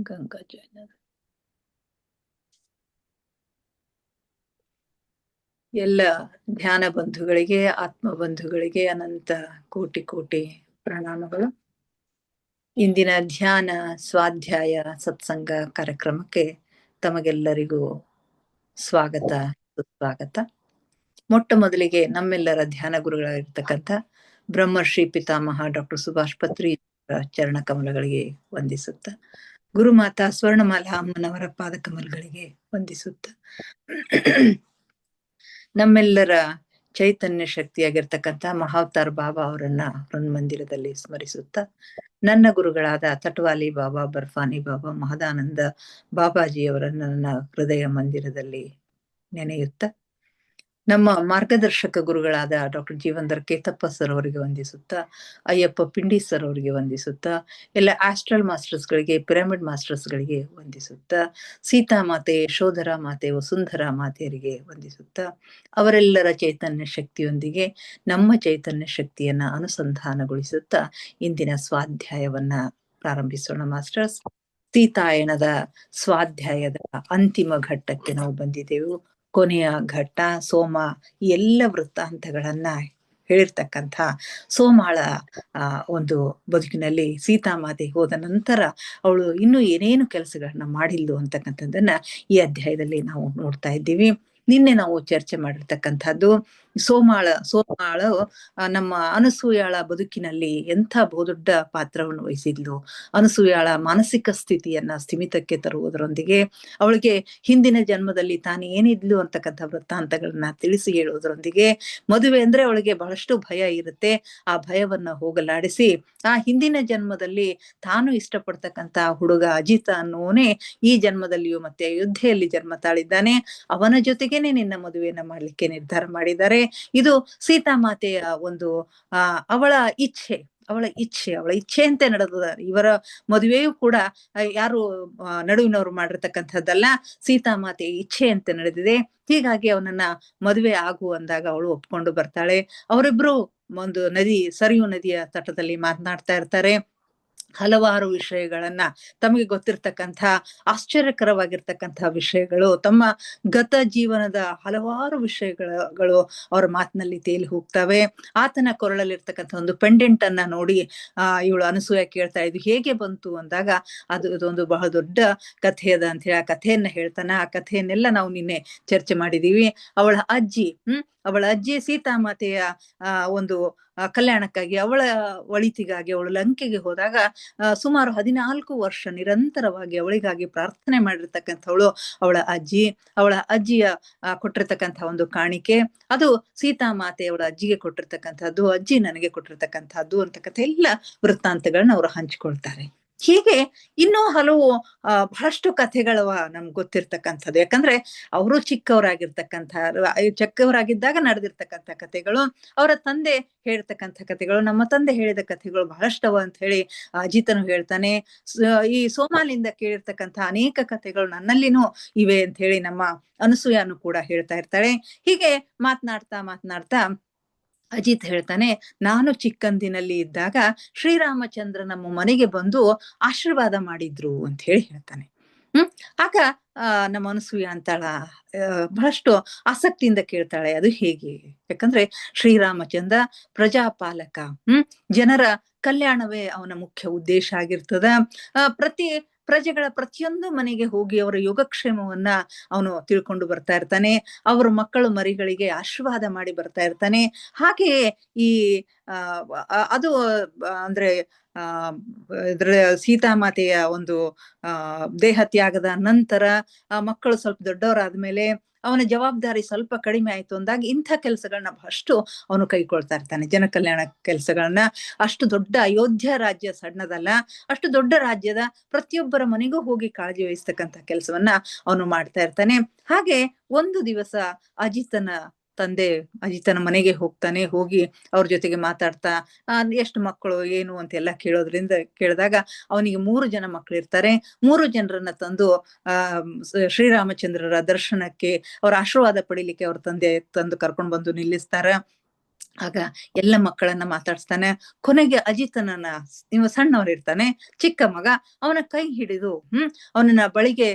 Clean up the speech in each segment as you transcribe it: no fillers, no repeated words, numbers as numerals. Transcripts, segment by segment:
ಗಂಗಾ ಜೈನರು. ಎಲ್ಲ ಧ್ಯಾನ ಬಂಧುಗಳಿಗೆ, ಆತ್ಮ ಬಂಧುಗಳಿಗೆ ಅನಂತ ಕೋಟಿ ಕೋಟಿ ಪ್ರಣಾಮಗಳು. ಇಂದಿನ ಧ್ಯಾನ, ಸ್ವಾಧ್ಯಾಯ, ಸತ್ಸಂಗ ಕಾರ್ಯಕ್ರಮಕ್ಕೆ ತಮಗೆಲ್ಲರಿಗೂ ಸ್ವಾಗತ, ಸುಸ್ವಾಗತ. ಮೊಟ್ಟ ಮೊದಲಿಗೆ ನಮ್ಮೆಲ್ಲರ ಧ್ಯಾನ ಗುರುಗಳಾಗಿರ್ತಕ್ಕಂಥ ಬ್ರಹ್ಮರ್ಷಿ ಪಿತಾಮಹ ಡಾಕ್ಟರ್ ಸುಭಾಷ್ ಪತ್ರಿ ಚರಣ ಕಮಲಗಳಿಗೆ ವಂದಿಸುತ್ತ, ಗುರುಮಾತಾ ಸ್ವರ್ಣಮಾಲಾ ಅಮ್ಮನವರ ಪಾದಕಮಲಗಳಿಗೆ ವಂದಿಸುತ್ತ, ನಮ್ಮೆಲ್ಲರ ಚೈತನ್ಯ ಶಕ್ತಿಯಾಗಿರ್ತಕ್ಕಂಥ ಮಹಾವತಾರ್ ಬಾಬಾ ಅವರನ್ನ ಮಂದಿರದಲ್ಲಿ ಸ್ಮರಿಸುತ್ತ, ನನ್ನ ಗುರುಗಳಾದ ತಟವಾಲಿ ಬಾಬಾ, ಬರ್ಫಾನಿ ಬಾಬಾ, ಮಹದಾನಂದ ಬಾಬಾಜಿಯವರನ್ನ ನನ್ನ ಹೃದಯ ಮಂದಿರದಲ್ಲಿ ನೆನೆಯುತ್ತ, ನಮ್ಮ ಮಾರ್ಗದರ್ಶಕ ಗುರುಗಳಾದ ಡಾಕ್ಟರ್ ಜೀವಂದರ್ ಕೇತಪ್ಪ ಸರ್ ಅವರಿಗೆ ವಂದಿಸುತ್ತ, ಅಯ್ಯಪ್ಪ ಪಿಂಡಿ ಸರ್ ಅವರಿಗೆ ವಂದಿಸುತ್ತ, ಎಲ್ಲ ಆಸ್ಟ್ರಲ್ ಮಾಸ್ಟರ್ಸ್ಗಳಿಗೆ, ಪಿರಮಿಡ್ ಮಾಸ್ಟರ್ಸ್ಗಳಿಗೆ ವಂದಿಸುತ್ತ, ಸೀತಾಮಾತೆ, ಯಶೋಧರಾ ಮಾತೆ, ವಸುಂಧರಾ ಮಾತೆಯರಿಗೆ ವಂದಿಸುತ್ತ, ಅವರೆಲ್ಲರ ಚೈತನ್ಯ ಶಕ್ತಿಯೊಂದಿಗೆ ನಮ್ಮ ಚೈತನ್ಯ ಶಕ್ತಿಯನ್ನ ಅನುಸಂಧಾನಗೊಳಿಸುತ್ತ ಇಂದಿನ ಸ್ವಾಧ್ಯಾಯವನ್ನ ಪ್ರಾರಂಭಿಸೋಣ ಮಾಸ್ಟರ್ಸ್. ಸೀತಾಯಣದ ಸ್ವಾಧ್ಯಾಯದ ಅಂತಿಮ ಘಟ್ಟಕ್ಕೆ ನಾವು ಬಂದಿದ್ದೆವು. ಕೊನೆಯ ಘಟ್ಟ ಸೋಮ. ಈ ಎಲ್ಲ ವೃತ್ತಾಂತಗಳನ್ನ ಹೇಳಿರ್ತಕ್ಕಂಥ ಸೋಮಾಳ ಒಂದು ಬದುಕಿನಲ್ಲಿ ಸೀತಾಮಾತೆ ಹೋದ ನಂತರ ಅವಳು ಇನ್ನೂ ಏನೇನು ಕೆಲಸಗಳನ್ನ ಮಾಡಿಲ್ಲು ಅಂತಕ್ಕಂಥದ್ದನ್ನ ಈ ಅಧ್ಯಾಯದಲ್ಲಿ ನಾವು ನೋಡ್ತಾ ಇದ್ದೀವಿ. ನಿನ್ನೆ ನಾವು ಚರ್ಚೆ ಮಾಡಿರ್ತಕ್ಕಂಥದ್ದು ಸೋಮಾಳು ನಮ್ಮ ಅನಸೂಯಾಳ ಬದುಕಿನಲ್ಲಿ ಎಂಥ ಬಹುದೊಡ್ಡ ಪಾತ್ರವನ್ನು ವಹಿಸಿದ್ಲು. ಅನಸೂಯಾಳ ಮಾನಸಿಕ ಸ್ಥಿತಿಯನ್ನ ಸ್ಥಿಮಿತಕ್ಕೆ ತರುವುದರೊಂದಿಗೆ ಅವಳಿಗೆ ಹಿಂದಿನ ಜನ್ಮದಲ್ಲಿ ತಾನು ಏನಿದ್ಲು ಅಂತಕ್ಕಂಥ ವೃತ್ತಾಂತಗಳನ್ನ ತಿಳಿಸಿ ಹೇಳುವುದರೊಂದಿಗೆ, ಮದುವೆ ಅಂದ್ರೆ ಅವಳಿಗೆ ಬಹಳಷ್ಟು ಭಯ ಇರುತ್ತೆ. ಆ ಭಯವನ್ನ ಹೋಗಲಾಡಿಸಿ ಆ ಹಿಂದಿನ ಜನ್ಮದಲ್ಲಿ ತಾನು ಇಷ್ಟಪಡ್ತಕ್ಕಂಥ ಹುಡುಗ ಅಜಿತ ಅನ್ನೋನೇ ಈ ಜನ್ಮದಲ್ಲಿಯೂ ಮತ್ತೆ ಅಯೋಧ್ಯೆಯಲ್ಲಿ ಜನ್ಮ ತಾಳಿದ್ದಾನೆ, ಅವನ ಜೊತೆಗೇನೆ ನಿನ್ನ ಮದುವೆಯನ್ನ ಮಾಡ್ಲಿಕ್ಕೆ ನಿರ್ಧಾರ ಮಾಡಿದ್ದಾರೆ. ಇದು ಸೀತಾಮಾತೆಯ ಒಂದು ಅವಳ ಇಚ್ಛೆಯಂತೆ ನಡೆದ. ಇವರ ಮದುವೆಯೂ ಕೂಡ ಯಾರು ನಡುವಿನವರು ಮಾಡಿರ್ತಕ್ಕಂಥದ್ದಲ್ಲ, ಸೀತಾಮಾತೆಯ ಇಚ್ಛೆಯಂತೆ ನಡೆದಿದೆ. ಹೀಗಾಗಿ ಅವನನ್ನ ಮದುವೆ ಆಗು ಅಂದಾಗ ಅವಳು ಒಪ್ಕೊಂಡು ಬರ್ತಾಳೆ. ಅವರಿಬ್ರು ಒಂದು ಸರಿಯು ನದಿಯ ತಟದಲ್ಲಿ ಮಾತನಾಡ್ತಾ ಇರ್ತಾರೆ. ಹಲವಾರು ವಿಷಯಗಳನ್ನ, ತಮಗೆ ಗೊತ್ತಿರ್ತಕ್ಕಂಥ ಆಶ್ಚರ್ಯಕರವಾಗಿರ್ತಕ್ಕಂಥ ವಿಷಯಗಳು, ತಮ್ಮ ಗತ ಜೀವನದ ಹಲವಾರು ವಿಷಯಗಳು ಅವರ ಮಾತಿನಲ್ಲಿ ತೇಲಿ ಹೋಗ್ತವೆ. ಆತನ ಕೊರಳಲ್ಲಿರ್ತಕ್ಕಂಥ ಒಂದು ಪೆಂಡೆಂಟ್ ಅನ್ನ ನೋಡಿ ಇವಳು ಅನಸೂಯ ಕೇಳ್ತಾ ಇದು ಹೇಗೆ ಬಂತು ಅಂದಾಗ, ಇದೊಂದು ಬಹಳ ದೊಡ್ಡ ಕಥೆ ಅದ ಅಂತ ಹೇಳಿ ಆ ಕಥೆಯನ್ನ ಹೇಳ್ತಾನೆ. ಆ ಕಥೆಯನ್ನೆಲ್ಲ ನಾವು ನಿನ್ನೆ ಚರ್ಚೆ ಮಾಡಿದೀವಿ. ಅವಳ ಅಜ್ಜಿ ಸೀತಾಮಾತೆಯ ಒಂದು ಕಲ್ಯಾಣಕ್ಕಾಗಿ, ಅವಳ ಒಳಿತಿಗಾಗಿ ಅವಳು ಲಂಕೆಗೆ ಹೋದಾಗ ಸುಮಾರು 14 ವರ್ಷ ನಿರಂತರವಾಗಿ ಅವಳಿಗಾಗಿ ಪ್ರಾರ್ಥನೆ ಮಾಡಿರ್ತಕ್ಕಂಥವಳು ಅವಳ ಅಜ್ಜಿಯ ಕೊಟ್ಟಿರ್ತಕ್ಕಂಥ ಒಂದು ಕಾಣಿಕೆ, ಅದು ಸೀತಾಮಾತೆ ಅವಳ ಅಜ್ಜಿಗೆ ಕೊಟ್ಟಿರ್ತಕ್ಕಂಥದ್ದು, ಅಜ್ಜಿ ನನಗೆ ಕೊಟ್ಟಿರ್ತಕ್ಕಂಥದ್ದು ಅಂತಕ್ಕಂಥ ಎಲ್ಲ ವೃತ್ತಾಂತಗಳನ್ನ ಅವರು ಹಂಚಿಕೊಳ್ತಾರೆ. ಹೀಗೆ ಇನ್ನೂ ಹಲವು ಬಹಳಷ್ಟು ಕಥೆಗಳವ ನಮ್ಗೆ ಗೊತ್ತಿರ್ತಕ್ಕಂಥದ್ದು. ಯಾಕಂದ್ರೆ ಅವರು ಚಿಕ್ಕವರಾಗಿದ್ದಾಗ ನಡೆದಿರ್ತಕ್ಕಂಥ ಕಥೆಗಳು, ಅವರ ತಂದೆ ಹೇಳ್ತಕ್ಕಂಥ ಕಥೆಗಳು, ನಮ್ಮ ತಂದೆ ಹೇಳಿದ ಕಥೆಗಳು ಬಹಳಷ್ಟವ ಅಂತ ಹೇಳಿ ಅಜಿತನು ಹೇಳ್ತಾನೆ. ಈ ಸೋಮಾಲಿಂದ ಕೇಳಿರ್ತಕ್ಕಂಥ ಅನೇಕ ಕಥೆಗಳು ನನ್ನಲ್ಲಿನೂ ಇವೆ ಅಂತ ಹೇಳಿ ನಮ್ಮ ಅನಸೂಯನು ಕೂಡ ಹೇಳ್ತಾ ಇರ್ತಾಳೆ. ಹೀಗೆ ಮಾತನಾಡ್ತಾ ಅಜಿತ್ ಹೇಳ್ತಾನೆ, ನಾನು ಚಿಕ್ಕಂದಿನಲ್ಲಿ ಇದ್ದಾಗ ಶ್ರೀರಾಮಚಂದ್ರ ನಮ್ಮ ಮನೆಗೆ ಬಂದು ಆಶೀರ್ವಾದ ಮಾಡಿದ್ರು ಅಂತ ಹೇಳಿ ಹೇಳ್ತಾನೆ. ಆಗ ನಮ್ಮ ಅನಸೂಯ ಅಂತಾಳ, ಬಹಳಷ್ಟು ಆಸಕ್ತಿಯಿಂದ ಕೇಳ್ತಾಳೆ ಅದು ಹೇಗೆ. ಯಾಕಂದ್ರೆ ಶ್ರೀರಾಮಚಂದ್ರ ಪ್ರಜಾಪಾಲಕ, ಜನರ ಕಲ್ಯಾಣವೇ ಅವನ ಮುಖ್ಯ ಉದ್ದೇಶ ಆಗಿರ್ತದ. ಪ್ರಜೆಗಳ ಪ್ರತಿಯೊಂದು ಮನೆಗೆ ಹೋಗಿ ಅವರ ಯೋಗಕ್ಷೇಮವನ್ನ ಅವನು ತಿಳ್ಕೊಂಡು ಬರ್ತಾ ಇರ್ತಾನೆ. ಅವರ ಮಕ್ಕಳು ಮರಿಗಳಿಗೆ ಆಶೀರ್ವಾದ ಮಾಡಿ ಬರ್ತಾ ಇರ್ತಾನೆ. ಹಾಗೆಯೇ ಈ ಅದು ಅಂದ್ರೆ ಇದ್ರ ಸೀತಾಮಾತೆಯ ಒಂದು ದೇಹ ತ್ಯಾಗದ ನಂತರ ಮಕ್ಕಳು ಸ್ವಲ್ಪ ದೊಡ್ಡವರಾದ್ಮೇಲೆ ಅವನ ಜವಾಬ್ದಾರಿ ಸ್ವಲ್ಪ ಕಡಿಮೆ ಆಯ್ತು ಅಂದಾಗ ಇಂಥ ಕೆಲಸಗಳನ್ನ ಬಹಳಷ್ಟು ಅವನು ಕೈಕೊಳ್ತಾ ಇರ್ತಾನೆ. ಜನಕಲ್ಯಾಣ ಕೆಲಸಗಳನ್ನ. ಅಷ್ಟು ದೊಡ್ಡ ಅಯೋಧ್ಯ ರಾಜ್ಯ ಸಣ್ಣದಲ್ಲ, ಅಷ್ಟು ದೊಡ್ಡ ರಾಜ್ಯದ ಪ್ರತಿಯೊಬ್ಬರ ಮನೆಗೂ ಹೋಗಿ ಕಾಳಜಿ ವಹಿಸ್ತಕ್ಕಂಥ ಕೆಲಸವನ್ನ ಅವನು ಮಾಡ್ತಾ ಇರ್ತಾನೆ. ಹಾಗೆ ಒಂದು ದಿವಸ ಅಜಿತನ ಮನೆಗೆ ಹೋಗ್ತಾನೆ. ಹೋಗಿ ಅವ್ರ ಜೊತೆಗೆ ಮಾತಾಡ್ತಾ ಎಷ್ಟು ಮಕ್ಕಳು ಏನು ಅಂತೆಲ್ಲ ಕೇಳಿದಾಗ ಅವನಿಗೆ 3 ಜನ ಮಕ್ಕಳು ಇರ್ತಾರೆ. 3 ಜನರನ್ನ ತಂದು ಶ್ರೀರಾಮಚಂದ್ರರ ದರ್ಶನಕ್ಕೆ, ಅವರ ಆಶೀರ್ವಾದ ಪಡಿಲಿಕ್ಕೆ ಅವ್ರ ತಂದೆ ತಂದು ಕರ್ಕೊಂಡು ಬಂದು ನಿಲ್ಲಿಸ್ತಾರ. ಆಗ ಎಲ್ಲ ಮಕ್ಕಳನ್ನ ಮಾತಾಡ್ಸ್ತಾನೆ. ಕೊನೆಗೆ ಅಜಿತನನ್ನ, ಇವ ಸಣ್ಣವನಿರ್ತಾನೆ, ಚಿಕ್ಕ ಮಗ, ಅವನ ಕೈ ಹಿಡಿದು ಅವನನ್ನ ಬಳಿಗೆ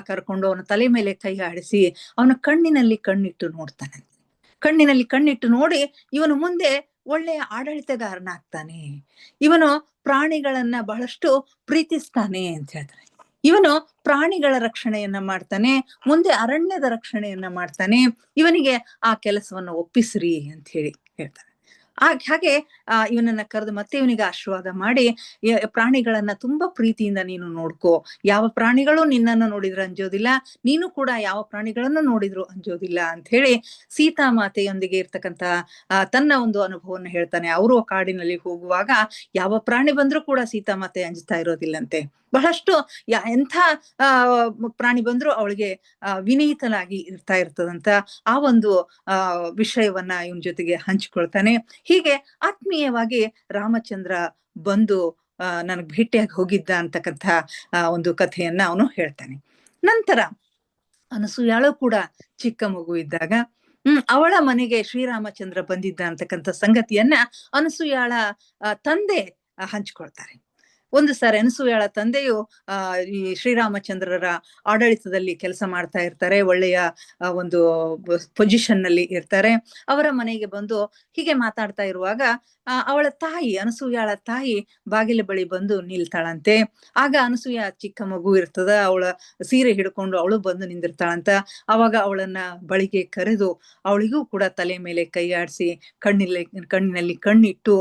ಕರ್ಕೊಂಡು ಅವನ ತಲೆ ಮೇಲೆ ಕೈ ಆಡಿಸಿ ಅವನ ಕಣ್ಣಿನಲ್ಲಿ ಕಣ್ಣಿಟ್ಟು ನೋಡ್ತಾನೆ. ಕಣ್ಣಿನಲ್ಲಿ ಕಣ್ಣಿಟ್ಟು ನೋಡಿ ಇವನು ಮುಂದೆ ಒಳ್ಳೆಯ ಆಡಳಿತಗಾರನಾಗ್ತಾನೆ, ಇವನು ಪ್ರಾಣಿಗಳನ್ನ ಬಹಳಷ್ಟು ಪ್ರೀತಿಸ್ತಾನೆ ಅಂತ ಹೇಳ್ತಾನೆ. ಇವನು ಪ್ರಾಣಿಗಳ ರಕ್ಷಣೆಯನ್ನ ಮಾಡ್ತಾನೆ, ಮುಂದೆ ಅರಣ್ಯದ ರಕ್ಷಣೆಯನ್ನ ಮಾಡ್ತಾನೆ, ಇವನಿಗೆ ಆ ಕೆಲಸವನ್ನ ಒಪ್ಪಿಸ್ರಿ ಅಂತ ಹೇಳಿ ಹೇಳ್ತಾನೆ. ಹಾಗೆ ಇವನನ್ನ ಕರೆದು ಮತ್ತೆ ಇವನಿಗೆ ಆಶೀರ್ವಾದ ಮಾಡಿ, ಪ್ರಾಣಿಗಳನ್ನ ತುಂಬಾ ಪ್ರೀತಿಯಿಂದ ನೀನು ನೋಡ್ಕೋ, ಯಾವ ಪ್ರಾಣಿಗಳು ನಿನ್ನನ್ನು ನೋಡಿದ್ರು ಅಂಜೋದಿಲ್ಲ, ನೀನು ಕೂಡ ಯಾವ ಪ್ರಾಣಿಗಳನ್ನು ನೋಡಿದ್ರು ಅಂಜೋದಿಲ್ಲ ಅಂತ ಹೇಳಿ ಸೀತಾಮಾತೆಯೊಂದಿಗೆ ಇರ್ತಕ್ಕಂಥ ತನ್ನ ಒಂದು ಅನುಭವವನ್ನು ಹೇಳ್ತಾನೆ. ಅವರು ಕಾಡಿನಲ್ಲಿ ಹೋಗುವಾಗ ಯಾವ ಪ್ರಾಣಿ ಬಂದ್ರೂ ಕೂಡ ಸೀತಾಮಾತೆ ಅಂಜ್ತಾ ಇರೋದಿಲ್ಲಂತೆ. ಬಹಳಷ್ಟು ಎಂಥ ಪ್ರಾಣಿ ಬಂದ್ರು ಅವಳಿಗೆ ವಿನೀತನಾಗಿ ಇರ್ತಾ ಇರ್ತದಂತ ಆ ಒಂದು ವಿಷಯವನ್ನ ಇವನ್ ಜೊತೆಗೆ ಹಂಚಿಕೊಳ್ತಾನೆ. ಹೀಗೆ ಆತ್ಮೀಯವಾಗಿ ರಾಮಚಂದ್ರ ಬಂದು ನನಗ್ ಭೇಟಿಯಾಗಿ ಹೋಗಿದ್ದ ಅಂತಕ್ಕಂಥ ಒಂದು ಕಥೆಯನ್ನ ಅವನು ಹೇಳ್ತಾನೆ. ನಂತರ ಅನಸೂಯಾಳು ಕೂಡ ಚಿಕ್ಕ ಮಗು ಇದ್ದಾಗ ಅವಳ ಮನೆಗೆ ಶ್ರೀರಾಮಚಂದ್ರ ಬಂದಿದ್ದ ಅಂತಕ್ಕಂಥ ಸಂಗತಿಯನ್ನ ಅನಸೂಯಾಳ ತಂದೆ ಹಂಚ್ಕೊಳ್ತಾರೆ. ಒಂದು ಸಾರಿ ಅನಸೂಯಾಳ ತಂದೆಯು ಈ ಶ್ರೀರಾಮಚಂದ್ರರ ಆಡಳಿತದಲ್ಲಿ ಕೆಲಸ ಮಾಡ್ತಾ ಇರ್ತಾರೆ, ಒಳ್ಳೆಯ ಒಂದು ಪೊಸಿಷನ್ ನಲ್ಲಿ ಇರ್ತಾರೆ. ಅವರ ಮನೆಗೆ ಬಂದು ಹೀಗೆ ಮಾತಾಡ್ತಾ ಇರುವಾಗ ಅವಳ ತಾಯಿ, ಅನಸೂಯಾಳ ತಾಯಿ ಬಾಗಿಲ ಬಳಿ ಬಂದು ನಿಲ್ತಾಳಂತೆ. ಆಗ ಅನಸೂಯ ಚಿಕ್ಕ ಮಗು ಇರ್ತದ, ಅವಳ ಸೀರೆ ಹಿಡ್ಕೊಂಡು ಅವಳು ಬಂದು ನಿಂದಿರ್ತಾಳಂತ. ಅವಾಗ ಅವಳನ್ನ ಬಳಿಗೆ ಕರೆದು ಅವಳಿಗೂ ಕೂಡ ತಲೆ ಮೇಲೆ ಕೈ ಆಡಿಸಿ ಕಣ್ಣಿನಲ್ಲಿ ಕಣ್ಣಿಟ್ಟು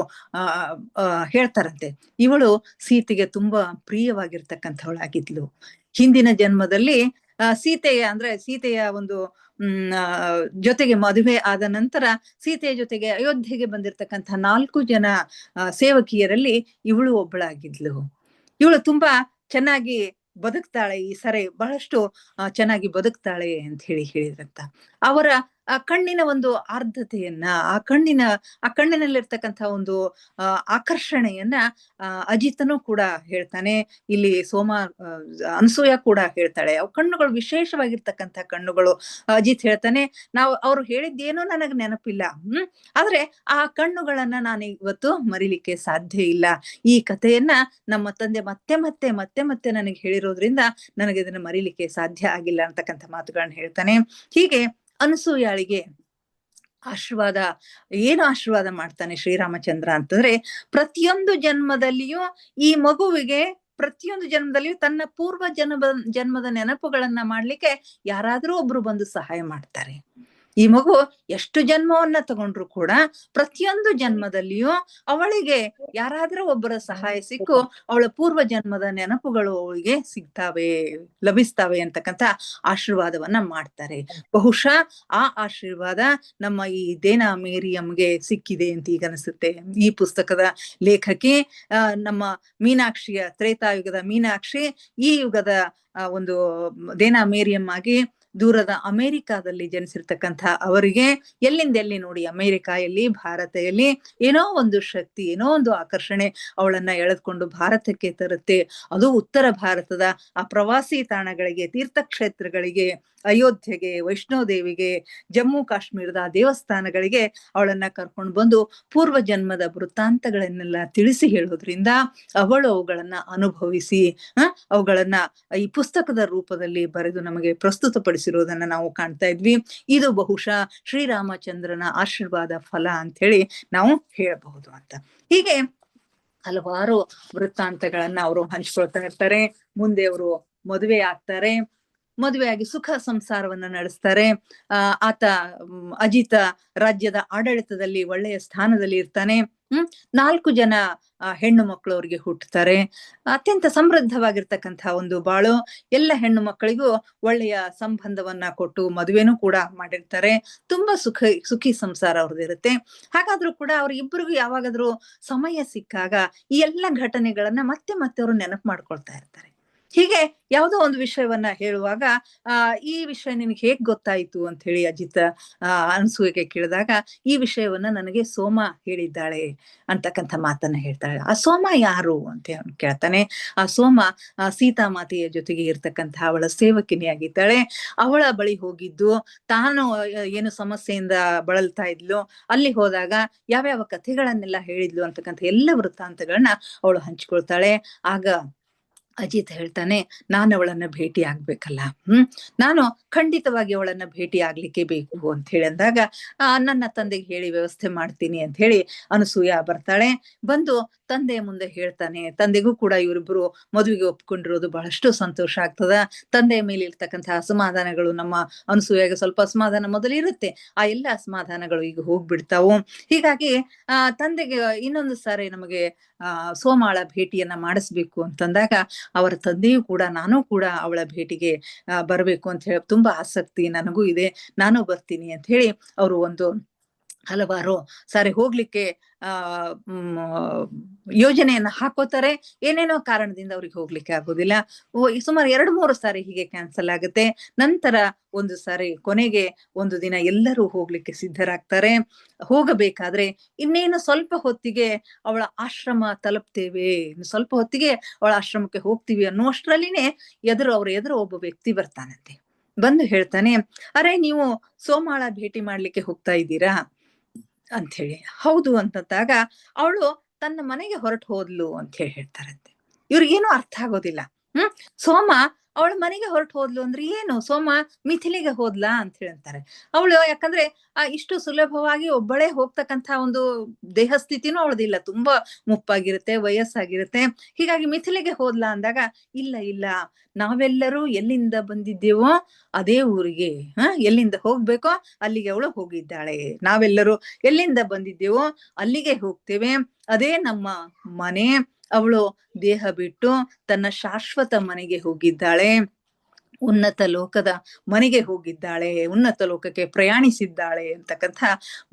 ಹೇಳ್ತಾರಂತೆ, ಇವಳು ಸೀತೆಗೆ ತುಂಬಾ ಪ್ರಿಯವಾಗಿರ್ತಕ್ಕಂಥವಳಾಗಿದ್ಲು. ಹಿಂದಿನ ಜನ್ಮದಲ್ಲಿ ಸೀತೆಯ ಒಂದು ಜೊತೆಗೆ ಮದುವೆ ಆದ ನಂತರ ಸೀತೆಯ ಜೊತೆಗೆ ಅಯೋಧ್ಯೆಗೆ ಬಂದಿರತಕ್ಕಂಥ 4 ಜನ ಸೇವಕಿಯರಲ್ಲಿ ಇವಳು ಒಬ್ಬಳಾಗಿದ್ಲು. ಇವಳು ತುಂಬಾ ಚೆನ್ನಾಗಿ ಬದುಕ್ತಾಳೆ, ಈ ಸರಿ ಬಹಳಷ್ಟು ಚೆನ್ನಾಗಿ ಬದುಕ್ತಾಳೆ ಅಂತ ಹೇಳಿದ್ರಂತ. ಅವರ ಕಣ್ಣಿನ ಒಂದು ಆರ್ದ್ರತೆಯನ್ನ, ಆ ಕಣ್ಣಿನಲ್ಲಿರ್ತಕ್ಕಂಥ ಒಂದು ಆಕರ್ಷಣೆಯನ್ನ ಅಜಿತನು ಕೂಡ ಹೇಳ್ತಾನೆ. ಇಲ್ಲಿ ಅನಸೂಯ ಕೂಡ ಹೇಳ್ತಾಳೆ, ಅವ್ ಕಣ್ಣುಗಳು ವಿಶೇಷವಾಗಿರ್ತಕ್ಕಂಥ ಕಣ್ಣುಗಳು. ಅಜಿತ್ ಹೇಳ್ತಾನೆ, ಅವ್ರು ಹೇಳಿದ್ದೇನೋ ನನಗ್ ನೆನಪಿಲ್ಲ, ಆದ್ರೆ ಆ ಕಣ್ಣುಗಳನ್ನ ನಾನು ಇವತ್ತು ಮರಿಲಿಕ್ಕೆ ಸಾಧ್ಯ ಇಲ್ಲ. ಈ ಕಥೆಯನ್ನ ನಮ್ಮ ತಂದೆ ಮತ್ತೆ ಮತ್ತೆ ಮತ್ತೆ ಮತ್ತೆ ನನಗೆ ಹೇಳಿರೋದ್ರಿಂದ ನನಗೆ ಇದನ್ನ ಮರಿಲಿಕ್ಕೆ ಸಾಧ್ಯ ಆಗಿಲ್ಲ ಅಂತಕ್ಕಂಥ ಮಾತುಗಳನ್ನ ಹೇಳ್ತಾನೆ. ಹೀಗೆ ಅನಸೂಯಾಳಿಗೆ ಏನು ಆಶೀರ್ವಾದ ಮಾಡ್ತಾನೆ ಶ್ರೀರಾಮಚಂದ್ರ ಅಂತಂದ್ರೆ, ಪ್ರತಿಯೊಂದು ಜನ್ಮದಲ್ಲಿಯೂ ಈ ಮಗುವಿಗೆ ತನ್ನ ಪೂರ್ವ ಜನ್ಮದ ನೆನಪುಗಳನ್ನ ಮಾಡ್ಲಿಕ್ಕೆ ಯಾರಾದ್ರೂ ಒಬ್ರು ಬಂದು ಸಹಾಯ ಮಾಡ್ತಾರೆ. ಈ ಮಗು ಎಷ್ಟು ಜನ್ಮವನ್ನ ತಗೊಂಡ್ರು ಕೂಡ ಪ್ರತಿಯೊಂದು ಜನ್ಮದಲ್ಲಿಯೂ ಅವಳಿಗೆ ಯಾರಾದ್ರೂ ಒಬ್ಬರ ಸಹಾಯ ಸಿಕ್ಕು ಅವಳ ಪೂರ್ವ ಜನ್ಮದ ನೆನಪುಗಳು ಅವಳಿಗೆ ಲಭಿಸ್ತಾವೆ ಅಂತಕ್ಕಂಥ ಆಶೀರ್ವಾದವನ್ನ ಮಾಡ್ತಾರೆ. ಬಹುಶಃ ಆ ಆಶೀರ್ವಾದ ನಮ್ಮ ಈ ದೇನಾ ಮೇರಿಯಂಗೆ ಸಿಕ್ಕಿದೆ ಅಂತ ಈಗ ಅನಿಸುತ್ತೆ. ಈ ಪುಸ್ತಕದ ಲೇಖಕಿ ನಮ್ಮ ಮೀನಾಕ್ಷಿಯ, ತ್ರೇತಾಯುಗದ ಮೀನಾಕ್ಷಿ, ಈ ಯುಗದ ಒಂದು ದೇನಾ ಮೇರಿಯಂ ಆಗಿ ದೂರದ ಅಮೆರಿಕಾದಲ್ಲಿ ಜನಿಸಿರ್ತಕ್ಕಂಥ ಅವರಿಗೆ ಎಲ್ಲಿ ನೋಡಿ, ಅಮೆರಿಕಾ ಎಲ್ಲಿ, ಭಾರತ ಎಲ್ಲಿ, ಏನೋ ಒಂದು ಶಕ್ತಿ, ಏನೋ ಒಂದು ಆಕರ್ಷಣೆ ಅವಳನ್ನ ಎಳೆದುಕೊಂಡು ಭಾರತಕ್ಕೆ ತರುತ್ತೆ. ಅದು ಉತ್ತರ ಭಾರತದ ಆ ಪ್ರವಾಸಿ ತಾಣಗಳಿಗೆ, ತೀರ್ಥಕ್ಷೇತ್ರಗಳಿಗೆ, ಅಯೋಧ್ಯೆಗೆ, ವೈಷ್ಣೋದೇವಿಗೆ, ಜಮ್ಮು ಕಾಶ್ಮೀರದ ದೇವಸ್ಥಾನಗಳಿಗೆ ಅವಳನ್ನ ಕರ್ಕೊಂಡು ಬಂದು ಪೂರ್ವ ಜನ್ಮದ ವೃತ್ತಾಂತಗಳನ್ನೆಲ್ಲ ತಿಳಿಸಿ ಹೇಳೋದ್ರಿಂದ ಅವಳು ಅವುಗಳನ್ನ ಅನುಭವಿಸಿ ಅವುಗಳನ್ನ ಈ ಪುಸ್ತಕದ ರೂಪದಲ್ಲಿ ಬರೆದು ನಮಗೆ ಪ್ರಸ್ತುತಪಡಿಸಿರೋದನ್ನ ನಾವು ಕಾಣ್ತಾ ಇದ್ವಿ. ಇದು ಬಹುಶಃ ಶ್ರೀರಾಮಚಂದ್ರನ ಆಶೀರ್ವಾದ ಫಲ ಅಂತ ಹೇಳಿ ನಾವು ಹೇಳಬಹುದು ಅಂತ. ಹೀಗೆ ಹಲವಾರು ವೃತ್ತಾಂತಗಳನ್ನ ಅವರು ಹಂಚ್ಕೊಳ್ತಾ ಇರ್ತಾರೆ. ಮುಂದೆ ಅವರು ಮದುವೆ ಆಗ್ತಾರೆ, ಮದುವೆಯಾಗಿ ಸುಖ ಸಂಸಾರವನ್ನ ನಡೆಸ್ತಾರೆ. ಆತ ಅಜಿತ ರಾಜ್ಯದ ಆಡಳಿತದಲ್ಲಿ ಒಳ್ಳೆಯ ಸ್ಥಾನದಲ್ಲಿ ಇರ್ತಾನೆ. 4 ಜನ ಹೆಣ್ಣು ಮಕ್ಕಳು ಅವ್ರಿಗೆ ಹುಟ್ಟುತ್ತಾರೆ. ಅತ್ಯಂತ ಸಮೃದ್ಧವಾಗಿರ್ತಕ್ಕಂಥ ಒಂದು ಬಾಳು. ಎಲ್ಲ ಹೆಣ್ಣು ಮಕ್ಕಳಿಗೂ ಒಳ್ಳೆಯ ಸಂಬಂಧವನ್ನ ಕೊಟ್ಟು ಮದುವೆನೂ ಕೂಡ ಮಾಡಿರ್ತಾರೆ. ತುಂಬಾ ಸುಖಿ ಸಂಸಾರ ಅವ್ರದ್ದಿರುತ್ತೆ. ಹಾಗಾದ್ರೂ ಕೂಡ ಅವ್ರಿಬ್ಬರಿಗೂ ಯಾವಾಗಾದ್ರೂ ಸಮಯ ಸಿಕ್ಕಾಗ ಈ ಎಲ್ಲ ಘಟನೆಗಳನ್ನ ಮತ್ತೆ ಮತ್ತೆ ಅವರು ನೆನಪು ಮಾಡ್ಕೊಳ್ತಾ ಇರ್ತಾರೆ. ಹೀಗೆ ಯಾವುದೋ ಒಂದು ವಿಷಯವನ್ನ ಹೇಳುವಾಗ ಈ ವಿಷಯ ನಿನಗೆ ಹೇಗ್ ಗೊತ್ತಾಯ್ತು ಅಂತ ಹೇಳಿ ಅಜಿತ ಅನಸೂಯೆಗೆ ಕೇಳಿದಾಗ, ಈ ವಿಷಯವನ್ನ ನನಗೆ ಸೋಮ ಹೇಳಿದ್ದಾಳೆ ಅಂತಕ್ಕಂಥ ಮಾತನ್ನ ಹೇಳ್ತಾಳೆ. ಆ ಸೋಮ ಯಾರು ಅಂತ ಅವ್ನು ಕೇಳ್ತಾನೆ. ಆ ಸೋಮ ಸೀತಾಮಾತೆಯ ಜೊತೆಗೆ ಇರ್ತಕ್ಕಂಥ ಅವಳ ಸೇವಕಿನಿಯಾಗಿದ್ದಾಳೆ. ಅವಳ ಬಳಿ ಹೋಗಿದ್ದು, ತಾನು ಏನು ಸಮಸ್ಯೆಯಿಂದ ಬಳಲ್ತಾ ಇದ್ಲು, ಅಲ್ಲಿ ಹೋದಾಗ ಯಾವ್ಯಾವ ಕಥೆಗಳನ್ನೆಲ್ಲ ಹೇಳಿದ್ಲು ಅಂತಕ್ಕಂಥ ಎಲ್ಲ ವೃತ್ತಾಂತಗಳನ್ನ ಅವಳು ಹಂಚ್ಕೊಳ್ತಾಳೆ. ಆಗ ಅಜಿತ್ ಹೇಳ್ತಾನೆ, ನಾನು ಅವಳನ್ನ ಭೇಟಿ ಆಗ್ಬೇಕಲ್ಲ. ನಾನು ಖಂಡಿತವಾಗಿ ಅವಳನ್ನ ಭೇಟಿ ಆಗ್ಲಿಕ್ಕೆ ಬೇಕು ಅಂತ ಹೇಳಿ ಅಂದಾಗ, ನನ್ನ ತಂದೆಗೆ ಹೇಳಿ ವ್ಯವಸ್ಥೆ ಮಾಡ್ತೀನಿ ಅಂತ ಹೇಳಿ ಅನಸೂಯ ಬರ್ತಾಳೆ. ಬಂದು ತಂದೆಯ ಮುಂದೆ ಹೇಳ್ತಾನೆ. ತಂದೆಗೂ ಕೂಡ ಇವರಿಬ್ರು ಮದುವೆಗೆ ಒಪ್ಕೊಂಡಿರೋದು ಬಹಳಷ್ಟು ಸಂತೋಷ ಆಗ್ತದ. ತಂದೆಯ ಮೇಲೆ ಇರ್ತಕ್ಕಂತಹ ಅಸಮಾಧಾನಗಳು, ನಮ್ಮ ಅನಸೂಯಗೆ ಸ್ವಲ್ಪ ಅಸಮಾಧಾನ ಮೊದಲಿರುತ್ತೆ, ಆ ಎಲ್ಲ ಅಸಮಾಧಾನಗಳು ಈಗ ಹೋಗ್ಬಿಡ್ತಾವು. ಹೀಗಾಗಿ ತಂದೆಗೆ ಇನ್ನೊಂದು ಸಾರಿ ನಮಗೆ ಸೋಮಾಳ ಭೇಟಿಯನ್ನ ಮಾಡಿಸ್ಬೇಕು ಅಂತಂದಾಗ, ಅವರ ತಂದೆಯೂ ಕೂಡ ನಾನು ಕೂಡ ಅವಳ ಭೇಟಿಗೆ ಬರ್ಬೇಕು ಅಂತ ಹೇಳಿ ತುಂಬಾ ಆಸಕ್ತಿ ನನಗೂ ಇದೆ, ನಾನು ಬರ್ತೀನಿ ಅಂತ ಹೇಳಿ ಅವರು ಒಂದು ಹಲವಾರು ಸಾರಿ ಹೋಗ್ಲಿಕ್ಕೆ ಯೋಜನೆಯನ್ನ ಹಾಕೋತಾರೆ. ಏನೇನೋ ಕಾರಣದಿಂದ ಅವ್ರಿಗೆ ಹೋಗ್ಲಿಕ್ಕೆ ಆಗೋದಿಲ್ಲ. ಸುಮಾರು 2-3 ಸಾರಿ ಹೀಗೆ ಕ್ಯಾನ್ಸಲ್ ಆಗುತ್ತೆ. ನಂತರ ಒಂದು ಸಾರಿ ಕೊನೆಗೆ ಒಂದು ದಿನ ಎಲ್ಲರೂ ಹೋಗ್ಲಿಕ್ಕೆ ಸಿದ್ಧರಾಗ್ತಾರೆ. ಹೋಗಬೇಕಾದ್ರೆ ಇನ್ನೇನು ಸ್ವಲ್ಪ ಹೊತ್ತಿಗೆ ಅವಳ ಆಶ್ರಮ ತಲುಪ್ತೇವೆ, ಸ್ವಲ್ಪ ಹೊತ್ತಿಗೆ ಅವಳ ಆಶ್ರಮಕ್ಕೆ ಹೋಗ್ತೀವಿ ಅನ್ನುವಷ್ಟರಲ್ಲಿನೇ ಅವ್ರ ಎದುರು ಒಬ್ಬ ವ್ಯಕ್ತಿ ಬರ್ತಾನಂತೆ. ಬಂದು ಹೇಳ್ತಾನೆ, ಅರೆ ನೀವು ಸೋಮಾಳ ಭೇಟಿ ಮಾಡ್ಲಿಕ್ಕೆ ಹೋಗ್ತಾ ಇದ್ದೀರಾ ಅಂತ ಹೇಳಿ. ಹೌದು ಅಂತಂದಾಗ ಅವಳು ತನ್ನ ಮನೆಗೆ ಹೊರಟು ಹೋದ್ಲು ಅಂತ ಹೇಳಿ ಹೇಳ್ತಾರಂತೆ. ಇವ್ರಿಗೇನು ಅರ್ಥ ಆಗೋದಿಲ್ಲ. ಸೋಮ ಅವಳ ಮನೆಗೆ ಹೊರಟು ಹೋದ್ಲು ಅಂದ್ರೆ ಏನು? ಸೋಮ ಮಿಥಿಲಿಗೆ ಹೋದ್ಲಾ ಅಂತ ಹೇಳ್ತಾರೆ. ಅವಳು ಯಾಕಂದ್ರೆ ಇಷ್ಟು ಸುಲಭವಾಗಿ ಒಬ್ಬಳೇ ಹೋಗ್ತಕ್ಕಂಥ ಒಂದು ದೇಹ ಸ್ಥಿತಿನೂ ಅವಳದಿಲ್ಲ, ತುಂಬಾ ಮುಪ್ಪಾಗಿರುತ್ತೆ, ವಯಸ್ಸಾಗಿರುತ್ತೆ. ಹೀಗಾಗಿ ಮಿಥಿಲಿಗೆ ಹೋದ್ಲಾ ಅಂದಾಗ, ಇಲ್ಲ ಇಲ್ಲ, ನಾವೆಲ್ಲರೂ ಎಲ್ಲಿಂದ ಬಂದಿದ್ದೇವೋ ಅದೇ ಊರಿಗೆ, ಎಲ್ಲಿಂದ ಹೋಗ್ಬೇಕೋ ಅಲ್ಲಿಗೆ ಅವಳು ಹೋಗಿದ್ದಾಳೆ. ನಾವೆಲ್ಲರೂ ಎಲ್ಲಿಂದ ಬಂದಿದ್ದೇವೋ ಅಲ್ಲಿಗೆ ಹೋಗ್ತೇವೆ, ಅದೇ ನಮ್ಮ ಮನೆ. ಅವಳು ದೇಹ ಬಿಟ್ಟು ತನ್ನ ಶಾಶ್ವತ ಮನೆಗೆ ಹೋಗಿದ್ದಾಳೆ, ಉನ್ನತ ಲೋಕದ ಮನೆಗೆ ಹೋಗಿದ್ದಾಳೆ, ಉನ್ನತ ಲೋಕಕ್ಕೆ ಪ್ರಯಾಣಿಸಿದ್ದಾಳೆ ಅಂತಕ್ಕಂಥ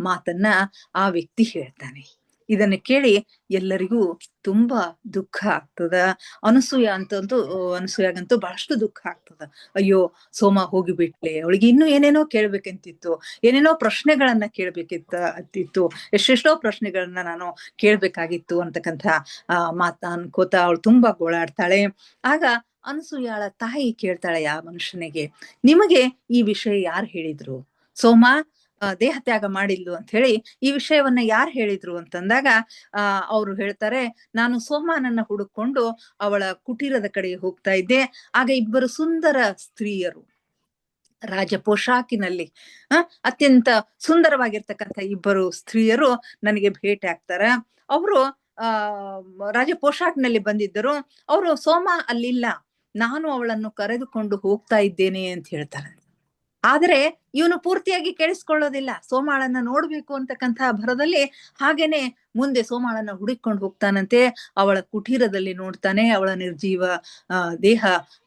ಮಾತನ್ನ ಆ ವ್ಯಕ್ತಿ ಹೇಳ್ತಾನೆ. ಇದನ್ನ ಕೇಳಿ ಎಲ್ಲರಿಗೂ ತುಂಬಾ ದುಃಖ ಆಗ್ತದ. ಅನಸೂಯಾಗಂತೂ ಬಹಳಷ್ಟು ದುಃಖ ಆಗ್ತದ. ಅಯ್ಯೋ, ಸೋಮ ಹೋಗಿಬಿಟ್ಲೆ, ಅವಳಿಗೆ ಇನ್ನೂ ಏನೇನೋ ಕೇಳ್ಬೇಕಂತಿತ್ತು, ಏನೇನೋ ಪ್ರಶ್ನೆಗಳನ್ನ ಕೇಳ್ಬೇಕಿತ್ತು, ಎಷ್ಟೆಷ್ಟೋ ಪ್ರಶ್ನೆಗಳನ್ನ ನಾನು ಕೇಳ್ಬೇಕಾಗಿತ್ತು ಅಂತಕ್ಕಂಥ ಮಾತ ಅನ್ಕೋತ ಅವಳು ತುಂಬಾ ಗೋಳಾಡ್ತಾಳೆ. ಆಗ ಅನಸೂಯಾಳ ತಾಯಿ ಕೇಳ್ತಾಳೆ ಆ ಮನುಷ್ಯನಿಗೆ, ನಿಮಗೆ ಈ ವಿಷಯ ಯಾರು ಹೇಳಿದ್ರು? ಸೋಮ ದೇಹ ತ್ಯಾಗ ಮಾಡಿದ್ಲು ಅಂತ ಹೇಳಿ ಈ ವಿಷಯವನ್ನ ಯಾರು ಹೇಳಿದ್ರು ಅಂತಂದಾಗ, ಅವ್ರು ಹೇಳ್ತಾರೆ, ನಾನು ಸೋಮನನ್ನ ಹುಡುಕೊಂಡು ಅವಳ ಕುಟೀರದ ಕಡೆಗೆ ಹೋಗ್ತಾ ಇದ್ದೆ. ಆಗ ಇಬ್ಬರು ಸುಂದರ ಸ್ತ್ರೀಯರು ರಾಜ ಪೋಷಾಕಿನಲ್ಲಿ ಅತ್ಯಂತ ಸುಂದರವಾಗಿರ್ತಕ್ಕಂಥ ಇಬ್ಬರು ಸ್ತ್ರೀಯರು ನನಗೆ ಭೇಟಿ ಆಗ್ತಾರ. ಅವರು ರಾಜ ಪೋಷಾಕ್ನಲ್ಲಿ ಬಂದಿದ್ದರು. ಅವರು ಸೋಮ ಅಲ್ಲಿಲ್ಲ, ನಾನು ಅವಳನ್ನು ಕರೆದುಕೊಂಡು ಹೋಗ್ತಾ ಇದ್ದೇನೆ ಅಂತ ಹೇಳ್ತಾರೆ. ಆದರೆ ಇವನು ಪೂರ್ತಿಯಾಗಿ ಕೇಳಿಸ್ಕೊಳ್ಳೋದಿಲ್ಲ. ಸೋಮಾಳನ್ನ ನೋಡ್ಬೇಕು ಅಂತಕ್ಕಂಥ ಭರದಲ್ಲಿ ಹಾಗೇನೆ ಮುಂದೆ ಸೋಮಾಳನ್ನ ಹುಡುಕೊಂಡು ಹೋಗ್ತಾನಂತೆ. ಅವಳ ಕುಟೀರದಲ್ಲಿ ನೋಡ್ತಾನೆ, ಅವಳ ನಿರ್ಜೀವ ದೇಹ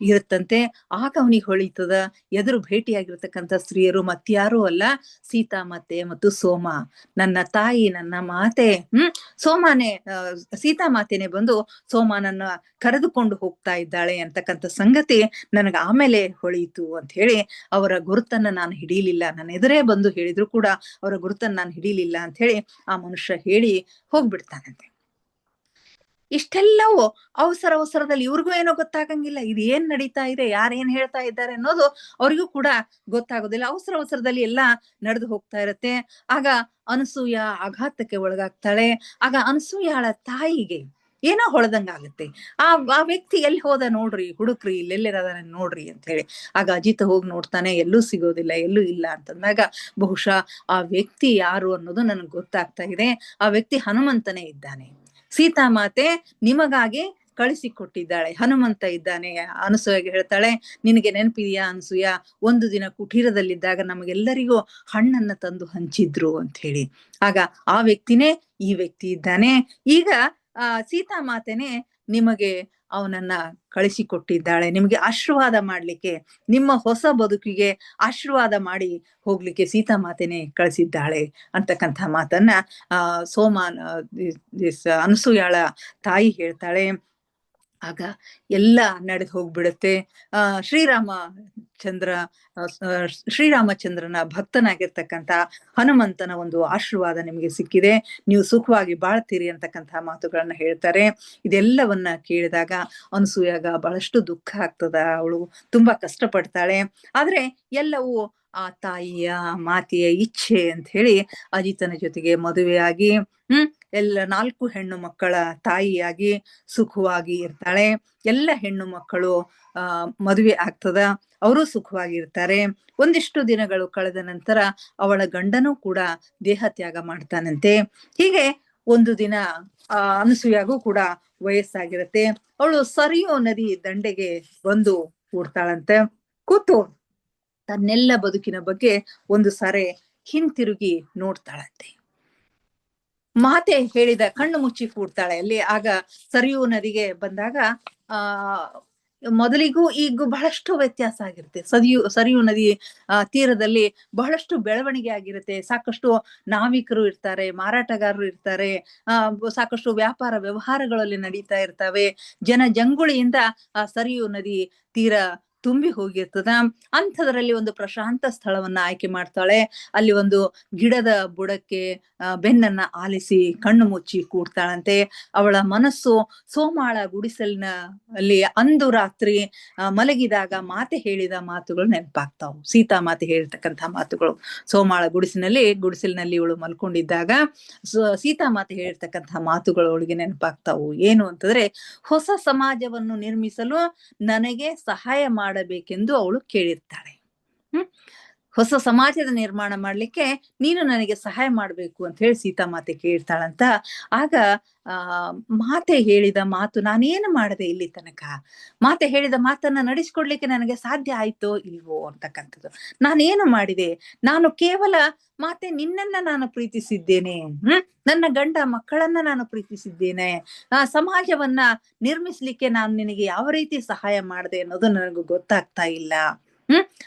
ಇರುತ್ತಂತೆ. ಆಗ ಅವನಿಗೆ ಹೊಳಿತದ, ಎದುರು ಭೇಟಿಯಾಗಿರ್ತಕ್ಕಂಥ ಸ್ತ್ರೀಯರು ಮತ್ಯಾರೂ ಅಲ್ಲ, ಸೀತಾಮಾತೆ ಮತ್ತು ಸೋಮ, ನನ್ನ ತಾಯಿ, ನನ್ನ ಮಾತೆ. ಸೋಮಾನೆ ಸೀತಾಮಾತೆನೆ ಬಂದು ಸೋಮನನ್ನ ಕರೆದುಕೊಂಡು ಹೋಗ್ತಾ ಇದ್ದಾಳೆ ಅಂತಕ್ಕಂಥ ಸಂಗತಿ ನನಗೆ ಆಮೇಲೆ ಹೊಳೀತು ಅಂತ ಹೇಳಿ, ಅವರ ಗುರುತನ್ನ ನಾನು ಹಿಡೀಲಿಲ್ಲ, ನನ್ನ ಎದುರೇ ಬಂದು ಹೇಳಿದ್ರು ಕೂಡ ಅವರ ಗುರುತನ್ನ ನಾನು ಹಿಡೀಲಿಲ್ಲ ಅಂತ ಹೇಳಿ ಆ ಮನುಷ್ಯ ಹೇಳಿ ಹೋಗ್ಬಿಡ್ತಾನಂತೆ. ಇಷ್ಟೆಲ್ಲವೂ ಅವಸರದಲ್ಲಿ ಇವ್ರಿಗೂ ಏನೋ ಗೊತ್ತಾಗಂಗಿಲ್ಲ, ಇದು ಏನ್ ನಡೀತಾ ಇದೆ, ಯಾರೇನ್ ಹೇಳ್ತಾ ಇದ್ದಾರೆ ಅನ್ನೋದು ಅವ್ರಿಗೂ ಕೂಡ ಗೊತ್ತಾಗೋದಿಲ್ಲ. ಅವಸರದಲ್ಲಿ ಎಲ್ಲ ನಡೆದು ಹೋಗ್ತಾ ಇರತ್ತೆ. ಆಗ ಅನಸೂಯ ಆಘಾತಕ್ಕೆ ಒಳಗಾಗ್ತಾಳೆ. ಆಗ ಅನಸೂಯಾಳ ತಾಯಿಗೆ ಏನೋ ಹೊಳೆದಂಗಾಗತ್ತೆ. ಆ ವ್ಯಕ್ತಿ ಎಲ್ಲಿ ಹೋದ ನೋಡ್ರಿ, ಹುಡುಕ್ರಿ, ಇಲ್ಲೆಲ್ಲಿರದ ನೋಡ್ರಿ ಅಂತ ಹೇಳಿ. ಆಗ ಅಜಿತ್ ಹೋಗಿ ನೋಡ್ತಾನೆ, ಎಲ್ಲೂ ಸಿಗೋದಿಲ್ಲ, ಎಲ್ಲೂ ಇಲ್ಲ ಅಂತಂದಾಗ, ಬಹುಶಃ ಆ ವ್ಯಕ್ತಿ ಯಾರು ಅನ್ನೋದು ನನಗೆ ಗೊತ್ತಾಗ್ತಾ ಇದೆ. ಆ ವ್ಯಕ್ತಿ ಹನುಮಂತನೇ ಇದ್ದಾನೆ. ಸೀತಾಮಾತೆ ನಿಮಗಾಗಿ ಕಳಿಸಿಕೊಟ್ಟಿದ್ದಾಳೆ, ಹನುಮಂತ ಇದ್ದಾನೆ. ಅನಸೂಯಗೆ ಹೇಳ್ತಾಳೆ, ನಿನಗೆ ನೆನಪಿದೆಯಾ ಅನಸೂಯ, ಒಂದು ದಿನ ಕುಟೀರದಲ್ಲಿದ್ದಾಗ ನಮಗೆಲ್ಲರಿಗೂ ಹಣ್ಣನ್ನ ತಂದು ಹಂಚಿದ್ರು ಅಂತ ಹೇಳಿ. ಆಗ ಆ ವ್ಯಕ್ತಿನೇ ಈ ವ್ಯಕ್ತಿ ಇದ್ದಾನೆ. ಈಗ ಸೀತಾಮಾತೆನೆ ನಿಮಗೆ ಅವನನ್ನ ಕಳಿಸಿಕೊಟ್ಟಿದ್ದಾಳೆ, ನಿಮಗೆ ಆಶೀರ್ವಾದ ಮಾಡ್ಲಿಕ್ಕೆ, ನಿಮ್ಮ ಹೊಸ ಬದುಕಿಗೆ ಆಶೀರ್ವಾದ ಮಾಡಿ ಹೋಗ್ಲಿಕ್ಕೆ ಸೀತಾಮಾತೆನೆ ಕಳಿಸಿದ್ದಾಳೆ ಅಂತಕ್ಕಂಥ ಮಾತನ್ನ ಅನಸೂಯಾಳ ತಾಯಿ ಹೇಳ್ತಾಳೆ. ಆಗ ಎಲ್ಲ ನಡೆದು ಹೋಗ್ಬಿಡುತ್ತೆ. ಶ್ರೀರಾಮ ಚಂದ್ರ ಶ್ರೀರಾಮಚಂದ್ರನ ಭಕ್ತನಾಗಿರ್ತಕ್ಕಂಥ ಹನುಮಂತನ ಒಂದು ಆಶೀರ್ವಾದ ನಿಮಗೆ ಸಿಕ್ಕಿದೆ, ನೀವು ಸುಖವಾಗಿ ಬಾಳ್ತೀರಿ ಅಂತಕ್ಕಂಥ ಮಾತುಗಳನ್ನ ಹೇಳ್ತಾರೆ. ಇದೆಲ್ಲವನ್ನ ಕೇಳಿದಾಗ ಅನಸೂಯಾಗ ಬಹಳಷ್ಟು ದುಃಖ ಆಗ್ತದ, ಅವಳು ತುಂಬಾ ಕಷ್ಟಪಡ್ತಾಳೆ. ಆದ್ರೆ ಎಲ್ಲವೂ ಆ ತಾಯಿಯ ಮಾತೆಯ ಇಚ್ಛೆ ಅಂತ ಹೇಳಿ ಅಜಿತನ ಜೊತೆಗೆ ಮದುವೆಯಾಗಿ ಎಲ್ಲ 4 ಹೆಣ್ಣು ಮಕ್ಕಳ ತಾಯಿಯಾಗಿ ಸುಖವಾಗಿ ಇರ್ತಾಳೆ. ಎಲ್ಲ ಹೆಣ್ಣು ಮಕ್ಕಳು ಮದುವೆ ಆಗ್ತದ, ಅವರು ಸುಖವಾಗಿರ್ತಾರೆ. ಒಂದಿಷ್ಟು ದಿನಗಳು ಕಳೆದ ನಂತರ ಅವಳ ಗಂಡನೂ ಕೂಡ ದೇಹ ತ್ಯಾಗ ಮಾಡ್ತಾನಂತೆ. ಹೀಗೆ ಒಂದು ದಿನ ಅನಸೂಯಾಗೂ ಕೂಡ ವಯಸ್ಸಾಗಿರತ್ತೆ. ಅವಳು ಸರಿಯೋ ನದಿ ದಂಡೆಗೆ ಬಂದು ಕೂಡ್ತಾಳಂತೆ. ಕೂತು ತನ್ನೆಲ್ಲ ಬದುಕಿನ ಬಗ್ಗೆ ಒಂದು ಸಾರೆ ಹಿಂತಿರುಗಿ ನೋಡ್ತಾಳಂತೆ. ಮಾತೆ ಹೇಳಿದ ಕಣ್ಣು ಮುಚ್ಚಿ ಕೂಡ್ತಾಳೆ ಅಲ್ಲಿ. ಆಗ ಸರಿಯೂ ನದಿಗೆ ಬಂದಾಗ ಮೊದಲಿಗೂ ಈಗೂ ಬಹಳಷ್ಟು ವ್ಯತ್ಯಾಸ ಆಗಿರುತ್ತೆ. ಸರಿಯೂ ನದಿ ತೀರದಲ್ಲಿ ಬಹಳಷ್ಟು ಬೆಳವಣಿಗೆ ಆಗಿರುತ್ತೆ. ಸಾಕಷ್ಟು ನಾವಿಕರು ಇರ್ತಾರೆ, ಮಾರಾಟಗಾರರು ಇರ್ತಾರೆ, ಸಾಕಷ್ಟು ವ್ಯಾಪಾರ ವ್ಯವಹಾರಗಳಲ್ಲಿ ನಡೀತಾ ಇರ್ತವೆ. ಜನಜಂಗುಳಿಯಿಂದ ಆ ಸರಿಯೂ ನದಿ ತೀರ ತುಂಬಿ ಹೋಗಿರ್ತದ. ಅಂಥದ್ರಲ್ಲಿ ಒಂದು ಪ್ರಶಾಂತ ಸ್ಥಳವನ್ನ ಆಯ್ಕೆ ಮಾಡ್ತಾಳೆ. ಅಲ್ಲಿ ಒಂದು ಗಿಡದ ಬುಡಕ್ಕೆ ಬೆನ್ನನ್ನ ಆಲಿಸಿ ಕಣ್ಣು ಮುಚ್ಚಿ ಕೂಡ್ತಾಳಂತೆ. ಅವಳ ಮನಸ್ಸು ಸೋಮಾಳ ಗುಡಿಸಲಿನ ಅಲ್ಲಿ ಅಂದು ರಾತ್ರಿ ಮಲಗಿದಾಗ ಮಾತೆ ಹೇಳಿದ ಮಾತುಗಳು ನೆನಪಾಗ್ತಾವು. ಸೀತಾ ಮಾತೆ ಹೇಳಿರ್ತಕ್ಕಂಥ ಮಾತುಗಳು. ಸೋಮಾಳ ಗುಡಿಸಲಿನಲ್ಲಿ ಇವಳು ಮಲ್ಕೊಂಡಿದ್ದಾಗ ಸೀತಾ ಮಾತೆ ಹೇಳಿರ್ತಕ್ಕಂಥ ಮಾತುಗಳು ಅವಳಿಗೆ ನೆನಪಾಗ್ತಾವು. ಏನು ಅಂತಂದ್ರೆ, ಹೊಸ ಸಮಾಜವನ್ನು ನಿರ್ಮಿಸಲು ನನಗೆ ಸಹಾಯ ಮಾಡಬೇಕೆಂದು ಅವಳು ಕೇಳಿರ್ತಾಳೆ. ಹೊಸ ಸಮಾಜದ ನಿರ್ಮಾಣ ಮಾಡ್ಲಿಕ್ಕೆ ನೀನು ನನಗೆ ಸಹಾಯ ಮಾಡ್ಬೇಕು ಅಂತ ಹೇಳಿ ಸೀತಾ ಮಾತೆ ಕೇಳ್ತಾಳಂತ. ಆಗ ಮಾತೆ ಹೇಳಿದ ಮಾತು, ನಾನೇನು ಮಾಡದೆ ಇಲ್ಲಿ ತನಕ, ಮಾತೆ ಹೇಳಿದ ಮಾತನ್ನ ನಡೆಸ್ಕೊಡ್ಲಿಕ್ಕೆ ನನಗೆ ಸಾಧ್ಯ ಆಯ್ತೋ ಇಲ್ವೋ ಅಂತಕ್ಕಂಥದ್ದು. ನಾನೇನು ಮಾಡಿದೆ? ನಾನು ಕೇವಲ ಮಾತೆ ನಿನ್ನನ್ನ ನಾನು ಪ್ರೀತಿಸಿದ್ದೇನೆ, ನನ್ನ ಗಂಡ ಮಕ್ಕಳನ್ನ ನಾನು ಪ್ರೀತಿಸಿದ್ದೇನೆ, ಸಮಾಜವನ್ನ ನಿರ್ಮಿಸ್ಲಿಕ್ಕೆ ನಾನು ನಿನಗೆ ಯಾವ ರೀತಿ ಸಹಾಯ ಮಾಡಿದೆ ಅನ್ನೋದು ನನಗೂ ಗೊತ್ತಾಗ್ತಾ ಇಲ್ಲ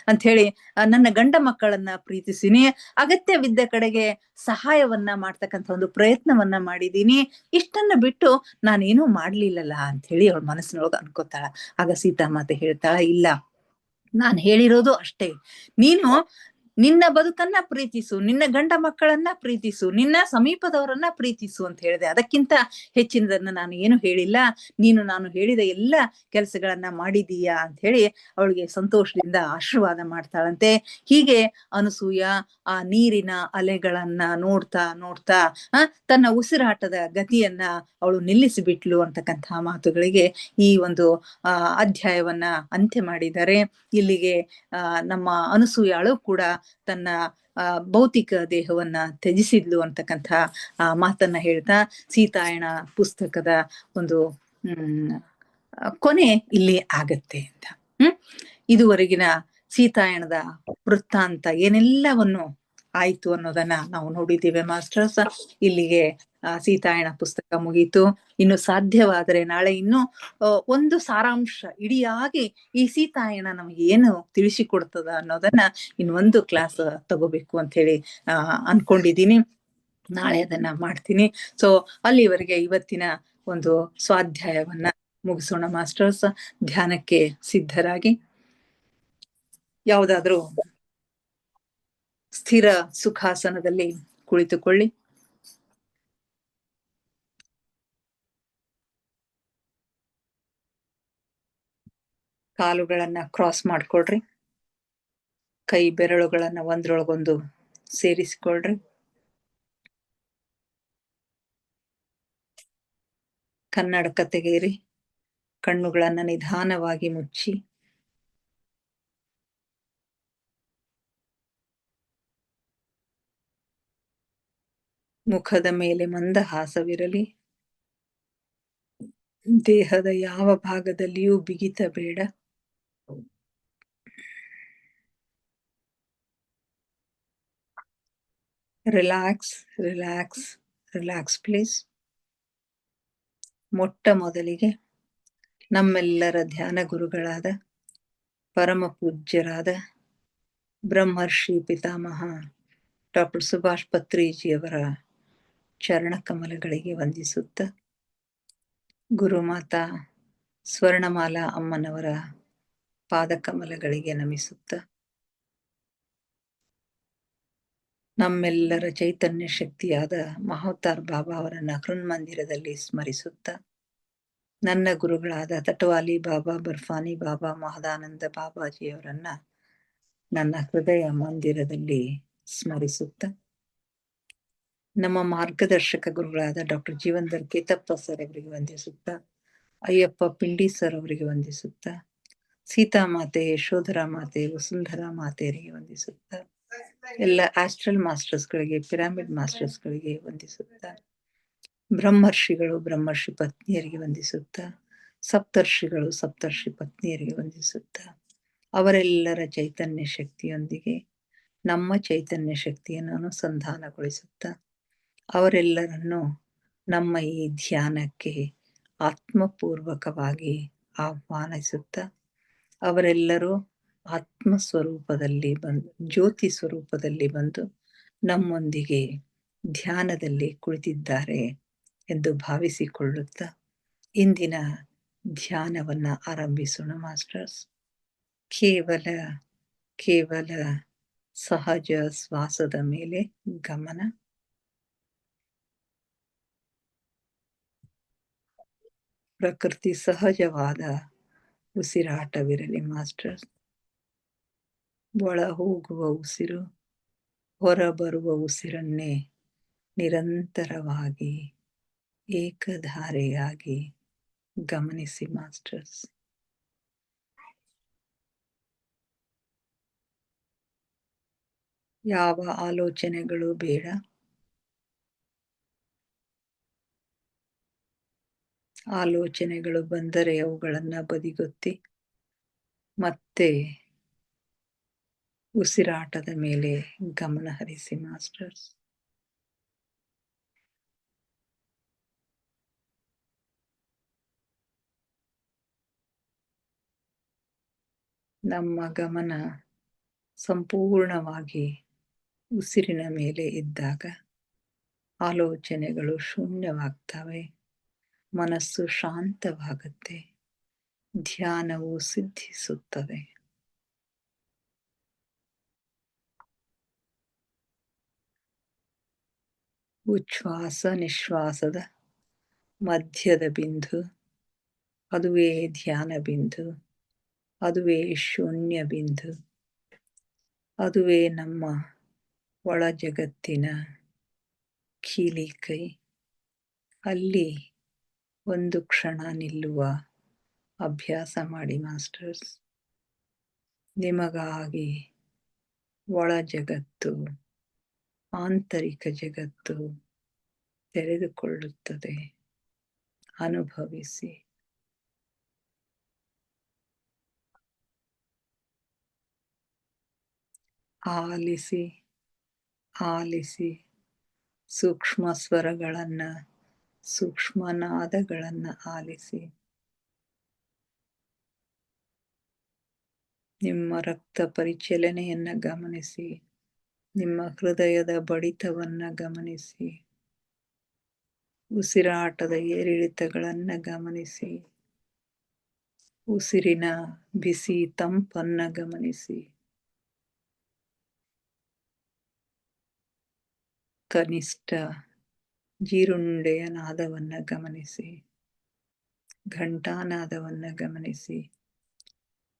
ಅಂತ ಹೇಳಿ ನನ್ನ ಗಂಡ ಮಕ್ಕಳನ್ನ ಪ್ರೀತಿಸಿನಿ, ಅಗತ್ಯವಿದ್ದ ಕಡೆಗೆ ಸಹಾಯವನ್ನ ಮಾಡ್ತಕ್ಕಂಥ ಒಂದು ಪ್ರಯತ್ನವನ್ನ ಮಾಡಿದೀನಿ, ಇಷ್ಟನ್ನ ಬಿಟ್ಟು ನಾನೇನು ಮಾಡ್ಲಿಲ್ಲಲ್ಲ ಅಂತ ಹೇಳಿ ಅವಳ ಮನಸ್ಸಿನೊಳಗ ಅನ್ಕೋತಾಳ. ಆಗ ಸೀತಾ ಮಾತೆ ಹೇಳ್ತಾಳ, ಇಲ್ಲ, ನಾನ್ ಹೇಳಿರೋದು ಅಷ್ಟೇ. ನೀನು ನಿನ್ನ ಬದುಕನ್ನ ಪ್ರೀತಿಸು, ನಿನ್ನ ಗಂಡ ಮಕ್ಕಳನ್ನ ಪ್ರೀತಿಸು, ನಿನ್ನ ಸಮೀಪದವರನ್ನ ಪ್ರೀತಿಸು ಅಂತ ಹೇಳಿದೆ. ಅದಕ್ಕಿಂತ ಹೆಚ್ಚಿನದನ್ನ ನಾನು ಏನು ಹೇಳಿಲ್ಲ. ನೀನು ನಾನು ಹೇಳಿದ ಎಲ್ಲ ಕೆಲಸಗಳನ್ನ ಮಾಡಿದೀಯಾ ಅಂತ ಹೇಳಿ ಅವಳಿಗೆ ಸಂತೋಷದಿಂದ ಆಶೀರ್ವಾದ ಮಾಡ್ತಾಳಂತೆ. ಹೀಗೆ ಅನಸೂಯ ಆ ನೀರಿನ ಅಲೆಗಳನ್ನ ನೋಡ್ತಾ ನೋಡ್ತಾ ತನ್ನ ಉಸಿರಾಟದ ಗತಿಯನ್ನ ಅವಳು ನಿಲ್ಲಿಸಿಬಿಟ್ಲು ಅಂತಕ್ಕಂಥ ಮಾತುಗಳಿಗೆ ಈ ಒಂದು ಅಧ್ಯಾಯವನ್ನ ಅಂತ್ಯ ಮಾಡಿದ್ದಾರೆ. ಇಲ್ಲಿಗೆ ನಮ್ಮ ಅನಸೂಯಾಳು ಕೂಡ ತನ್ನ ಭೌತಿಕ ದೇಹವನ್ನ ತ್ಯಜಿಸಿದ್ಲು ಅಂತಕ್ಕಂಥ ಮಾತನ್ನ ಹೇಳ್ತಾ ಸೀತಾಯಣ ಪುಸ್ತಕದ ಒಂದು ಕೊನೆ ಇಲ್ಲಿ ಆಗತ್ತೆ ಅಂತ. ಇದುವರೆಗಿನ ಸೀತಾಯಣದ ವೃತ್ತಾಂತ ಏನೆಲ್ಲವನ್ನು ಆಯ್ತು ಅನ್ನೋದನ್ನ ನಾವು ನೋಡಿದ್ದೇವೆ ಮಾಸ್ಟರ್ಸ್. ಇಲ್ಲಿಗೆ ಸೀತಾಯಣ ಪುಸ್ತಕ ಮುಗೀತು. ಇನ್ನು ಸಾಧ್ಯವಾದರೆ ನಾಳೆ ಇನ್ನು ಒಂದು ಸಾರಾಂಶ ಇಡಿಯಾಗಿ ಈ ಸೀತಾಯಣ ನಮಗೆ ಏನು ತಿಳಿಸಿಕೊಡ್ತದ ಅನ್ನೋದನ್ನ ಇನ್ನೊಂದು ಕ್ಲಾಸ್ ತಗೋಬೇಕು ಅಂತ ಹೇಳಿ ಅನ್ಕೊಂಡಿದ್ದೀನಿ. ನಾಳೆ ಅದನ್ನ ಮಾಡ್ತೀನಿ. ಸೊ ಅಲ್ಲಿವರೆಗೆ ಇವತ್ತಿನ ಒಂದು ಸ್ವಾಧ್ಯಾಯವನ್ನ ಮುಗಿಸೋಣ ಮಾಸ್ಟರ್ಸ್. ಧ್ಯಾನಕ್ಕೆ ಸಿದ್ಧರಾಗಿ ಯಾವುದಾದ್ರೂ ಸ್ಥಿರ ಸುಖಾಸನದಲ್ಲಿ ಕುಳಿತುಕೊಳ್ಳಿ. ಕಾಲುಗಳನ್ನ ಕ್ರಾಸ್ ಮಾಡ್ಕೊಳ್ರಿ. ಕೈ ಬೆರಳುಗಳನ್ನ ಒಂದ್ರೊಳಗೊಂದು ಸೇರಿಸಿಕೊಳ್ರಿ. ಕನ್ನಡಕ ತೆಗೆಯಿರಿ. ಕಣ್ಣುಗಳನ್ನ ನಿಧಾನವಾಗಿ ಮುಚ್ಚಿ ಮುಖದ ಮೇಲೆ ಮಂದಹಾಸವಿರಲಿ. ದೇಹದ ಯಾವ ಭಾಗದಲ್ಲಿಯೂ ಬಿಗಿತ ಬೇಡ. Relax relax relax please. ಮೊಟ್ಟ ಮೊದಲಿಗೆ ನಮ್ಮೆಲ್ಲರ ಧ್ಯಾನ ಗುರುಗಳಾದ ಪರಮ ಪೂಜ್ಯರಾದ ಬ್ರಹ್ಮರ್ಷಿ ಪಿತಾಮಹ ಡಾಕ್ಟರ್ ಸುಭಾಷ್ ಪತ್ರಿಜಿಯವರ ಚರಣ ಕಮಲಗಳಿಗೆ ವಂದಿಸುತ್ತ, ಗುರುಮಾತಾ ಸ್ವರ್ಣಮಾಲಾ ಅಮ್ಮನವರ ಪಾದಕಮಲಗಳಿಗೆ ನಮಿಸುತ್ತ ನಮ್ಮೆಲ್ಲರ ಚೈತನ್ಯ ಶಕ್ತಿಯಾದ ಮಹಾವತಾರ್ ಬಾಬಾ ಅವರನ್ನ ಹೃನ್ಮಂದಿರದಲ್ಲಿ ಸ್ಮರಿಸುತ್ತ ನನ್ನ ಗುರುಗಳಾದ ತಟವಾಲಿ ಬಾಬಾ, ಬರ್ಫಾನಿ ಬಾಬಾ, ಮಹದಾನಂದ ಬಾಬಾಜಿಯವರನ್ನ ನನ್ನ ಹೃದಯ ಮಂದಿರದಲ್ಲಿ ಸ್ಮರಿಸುತ್ತ ನಮ್ಮ ಮಾರ್ಗದರ್ಶಕ ಗುರುಗಳಾದ ಡಾಕ್ಟರ್ ಜೀವನ್ಧರ್ ಕೇತಪ್ಪ ಸರ್ ಅವರಿಗೆ ವಂದಿಸುತ್ತ, ಅಯ್ಯಪ್ಪ ಪಿಂಡಿ ಸರ್ ಅವರಿಗೆ ವಂದಿಸುತ್ತ, ಸೀತಾಮಾತೆ, ಯಶೋಧರಾ ಮಾತೆ, ವಸುಂಧರಾ ಮಾತೆಯರಿಗೆ ವಂದಿಸುತ್ತ, ಎಲ್ಲ ಆಸ್ಟ್ರಲ್ ಮಾಸ್ಟರ್ಸ್ಗಳಿಗೆ, ಪಿರಾಮಿಡ್ ಮಾಸ್ಟರ್ಸ್ಗಳಿಗೆ ವಂದಿಸುತ್ತ, ಬ್ರಹ್ಮರ್ಷಿಗಳು, ಬ್ರಹ್ಮರ್ಷಿ ಪತ್ನಿಯರಿಗೆ ವಂದಿಸುತ್ತ, ಸಪ್ತರ್ಷಿಗಳು, ಸಪ್ತರ್ಷಿ ಪತ್ನಿಯರಿಗೆ ವಂದಿಸುತ್ತ, ಅವರೆಲ್ಲರ ಚೈತನ್ಯ ಶಕ್ತಿಯೊಂದಿಗೆ ನಮ್ಮ ಚೈತನ್ಯ ಶಕ್ತಿಯನ್ನು ಅನುಸಂಧಾನಗೊಳಿಸುತ್ತ ಅವರೆಲ್ಲರನ್ನು ನಮ್ಮ ಈ ಧ್ಯಾನಕ್ಕೆ ಆತ್ಮಪೂರ್ವಕವಾಗಿ ಆಹ್ವಾನಿಸುತ್ತ ಅವರೆಲ್ಲರೂ ಆತ್ಮಸ್ವರೂಪದಲ್ಲಿ ಬಂದು, ಜ್ಯೋತಿ ಸ್ವರೂಪದಲ್ಲಿ ಬಂದು ನಮ್ಮೊಂದಿಗೆ ಧ್ಯಾನದಲ್ಲಿ ಕುಳಿತಿದ್ದಾರೆ ಎಂದು ಭಾವಿಸಿಕೊಳ್ಳುತ್ತ ಇಂದಿನ ಧ್ಯಾನವನ್ನು ಆರಂಭಿಸೋಣ ಮಾಸ್ಟರ್ಸ್. ಕೇವಲ ಸಹಜ ಶ್ವಾಸದ ಮೇಲೆ ಗಮನ. ಪ್ರಕೃತಿ ಸಹಜವಾದ ಉಸಿರಾಟವಿರಲಿ ಮಾಸ್ಟರ್ಸ್. ಒಳ ಹೋಗುವ ಉಸಿರು, ಹೊರಬರುವ ಉಸಿರನ್ನೇ ನಿರಂತರವಾಗಿ ಏಕಧಾರೆಯಾಗಿ ಗಮನಿಸಿ ಮಾಸ್ಟರ್ಸ್. ಯಾವ ಆಲೋಚನೆಗಳು ಬೇಡ. ಆಲೋಚನೆಗಳು ಬಂದರೆ ಅವುಗಳನ್ನು ಬದಿಗೊತ್ತಿ ಮತ್ತೆ ಉಸಿರಾಟದ ಮೇಲೆ ಗಮನ ಹರಿಸಿ ಮಾಸ್ಟರ್ಸ್. ನಮ್ಮ ಗಮನ ಸಂಪೂರ್ಣವಾಗಿ ಉಸಿರಿನ ಮೇಲೆ ಇದ್ದಾಗ ಆಲೋಚನೆಗಳು ಶೂನ್ಯವಾಗ್ತವೆ, ಮನಸ್ಸು ಶಾಂತವಾಗುತ್ತೆ, ಧ್ಯಾನವು ಸಿದ್ಧಿಸುತ್ತದೆ. ಉಚ್ಛ್ವಾಸ ನಿಶ್ವಾಸದ ಮಧ್ಯದ ಬಿಂದು, ಅದುವೇ ಧ್ಯಾನ ಬಿಂದು, ಅದುವೇ ಶೂನ್ಯ ಬಿಂದು, ಅದುವೇ ನಮ್ಮ ಒಳ ಜಗತ್ತಿನ ಕೀಲಿಕೈ. ಅಲ್ಲಿ ಒಂದು ಕ್ಷಣ ನಿಲ್ಲುವ ಅಭ್ಯಾಸ ಮಾಡಿ ಮಾಸ್ಟರ್ಸ್. ನಿಮಗಾಗಿ ಒಳ ಜಗತ್ತು, ಆಂತರಿಕ ಜಗತ್ತು ತೆರೆದುಕೊಳ್ಳುತ್ತದೆ. ಅನುಭವಿಸಿ. ಆಲಿಸಿ ಆಲಿಸಿ ಸೂಕ್ಷ್ಮ ಸ್ವರಗಳನ್ನು, ಸೂಕ್ಷ್ಮ ನಾದಗಳನ್ನು ಆಲಿಸಿ. ನಿಮ್ಮ ರಕ್ತ ಪರಿಚಲನೆಯನ್ನು ಗಮನಿಸಿ, ನಿಮ್ಮ ಹೃದಯದ ಬಡಿತವನ್ನು ಗಮನಿಸಿ, ಉಸಿರಾಟದ ಏರಿಳಿತಗಳನ್ನು ಗಮನಿಸಿ, ಉಸಿರಿನ ಬಿಸಿ ತಂಪನ್ನು ಗಮನಿಸಿ. ಕನಿಷ್ಠ ಜೀರುಂಡೆಯ ನಾದವನ್ನು ಗಮನಿಸಿ, ಘಂಟಾನಾದವನ್ನು ಗಮನಿಸಿ,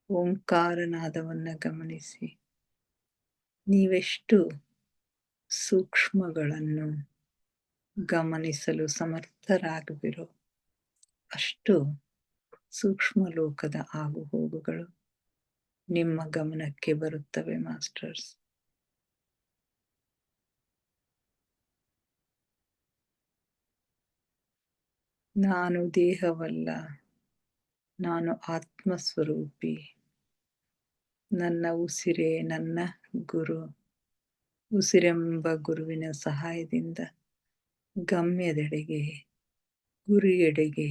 ಓಂಕಾರ ನಾದವನ್ನು ಗಮನಿಸಿ. ನೀವೆಷ್ಟು ಸೂಕ್ಷ್ಮಗಳನ್ನು ಗಮನಿಸಲು ಸಮರ್ಥರಾಗುವಿರೋ ಅಷ್ಟು ಸೂಕ್ಷ್ಮ ಲೋಕದ ಆಗುಹೋಗುಗಳು ನಿಮ್ಮ ಗಮನಕ್ಕೆ ಬರುತ್ತವೆ ಮಾಸ್ಟರ್ಸ್. ನಾನು ದೇಹವಲ್ಲ, ನಾನು ಆತ್ಮಸ್ವರೂಪಿ. ನನ್ನ ಉಸಿರೇ ನನ್ನ ಗುರು. ಉಸಿರೆಂಬ ಗುರುವಿನ ಸಹಾಯದಿಂದ ಗಮ್ಯದೆಡೆಗೆ, ಗುರಿಯೆಡೆಗೆ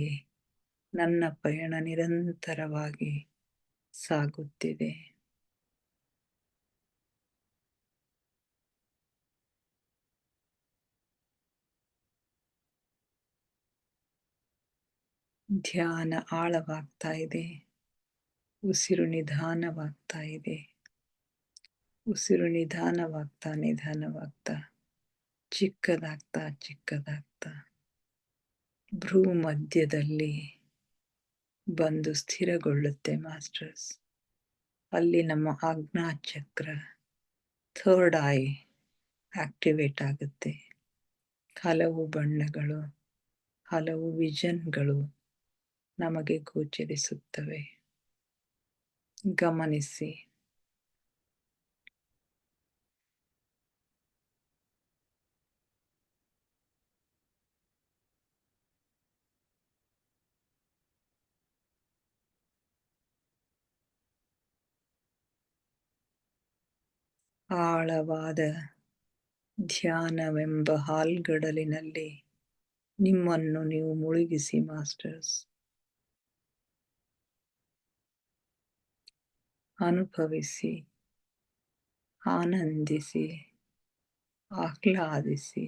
ನನ್ನ ಪಯಣ ನಿರಂತರವಾಗಿ ಸಾಗುತ್ತಿದೆ. ಧ್ಯಾನ ಆಳವಾಗ್ತಾ ಇದೆ. ಉಸಿರು ನಿಧಾನವಾಗ್ತಾ ಇದೆ. ಉಸಿರು ನಿಧಾನವಾಗ್ತಾ ನಿಧಾನವಾಗ್ತಾ ಚಿಕ್ಕದಾಗ್ತಾ ಚಿಕ್ಕದಾಗ್ತಾ ಭ್ರೂ ಮಧ್ಯದಲ್ಲಿ ಬಂದು ಸ್ಥಿರಗೊಳ್ಳುತ್ತೆ ಮಾಸ್ಟರ್ಸ್. ಅಲ್ಲಿ ನಮ್ಮ ಆಜ್ಞಾ ಚಕ್ರ, ಥರ್ಡ್ ಐ ಆಕ್ಟಿವೇಟ್ ಆಗುತ್ತೆ. ಹಲವು ಬಣ್ಣಗಳು, ಹಲವು ವಿಷನ್ಗಳು ನಮಗೆ ಗೋಚರಿಸುತ್ತವೆ. ಗಮನಿಸಿ. ಆಳವಾದ ಧ್ಯಾನವೆಂಬ ಹಾಲ್ಗಡಲಿನಲ್ಲಿ ನಿಮ್ಮನ್ನು ನೀವು ಮುಳುಗಿಸಿ ಮಾಸ್ಟರ್ಸ್. ಅನುಭವಿಸಿ, ಆನಂದಿಸಿ, ಆಹ್ಲಾದಿಸಿ.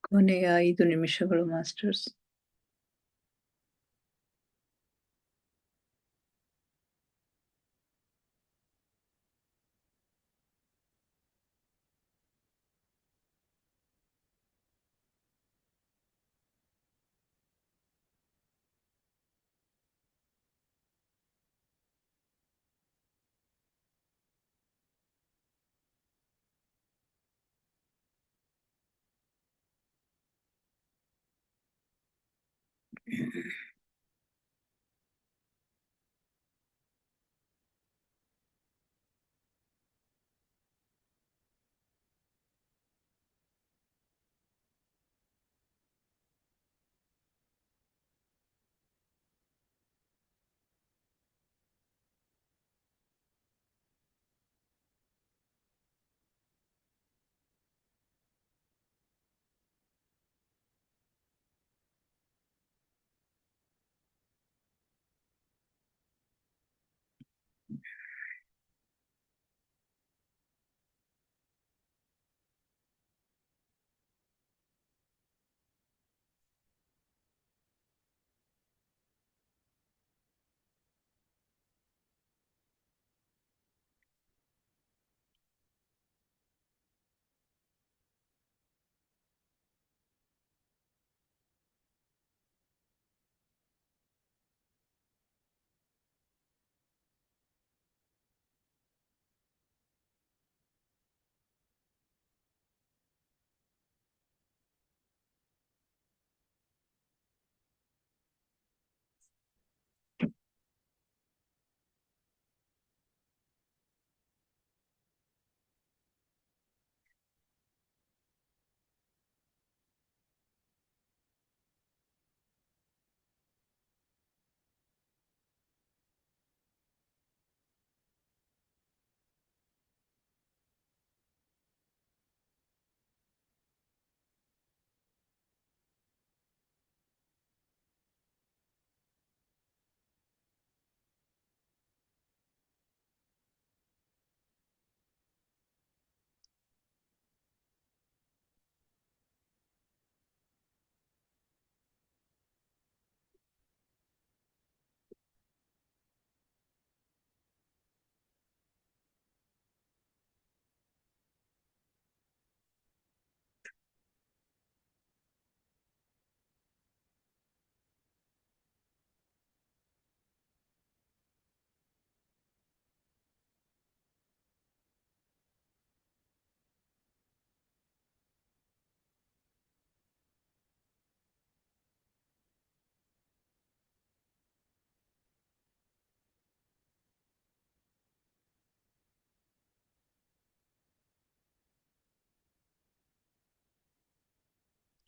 ಕೊನೆಯ 5 ನಿಮಿಷಗಳು ಮಾಸ್ಟರ್ಸ್.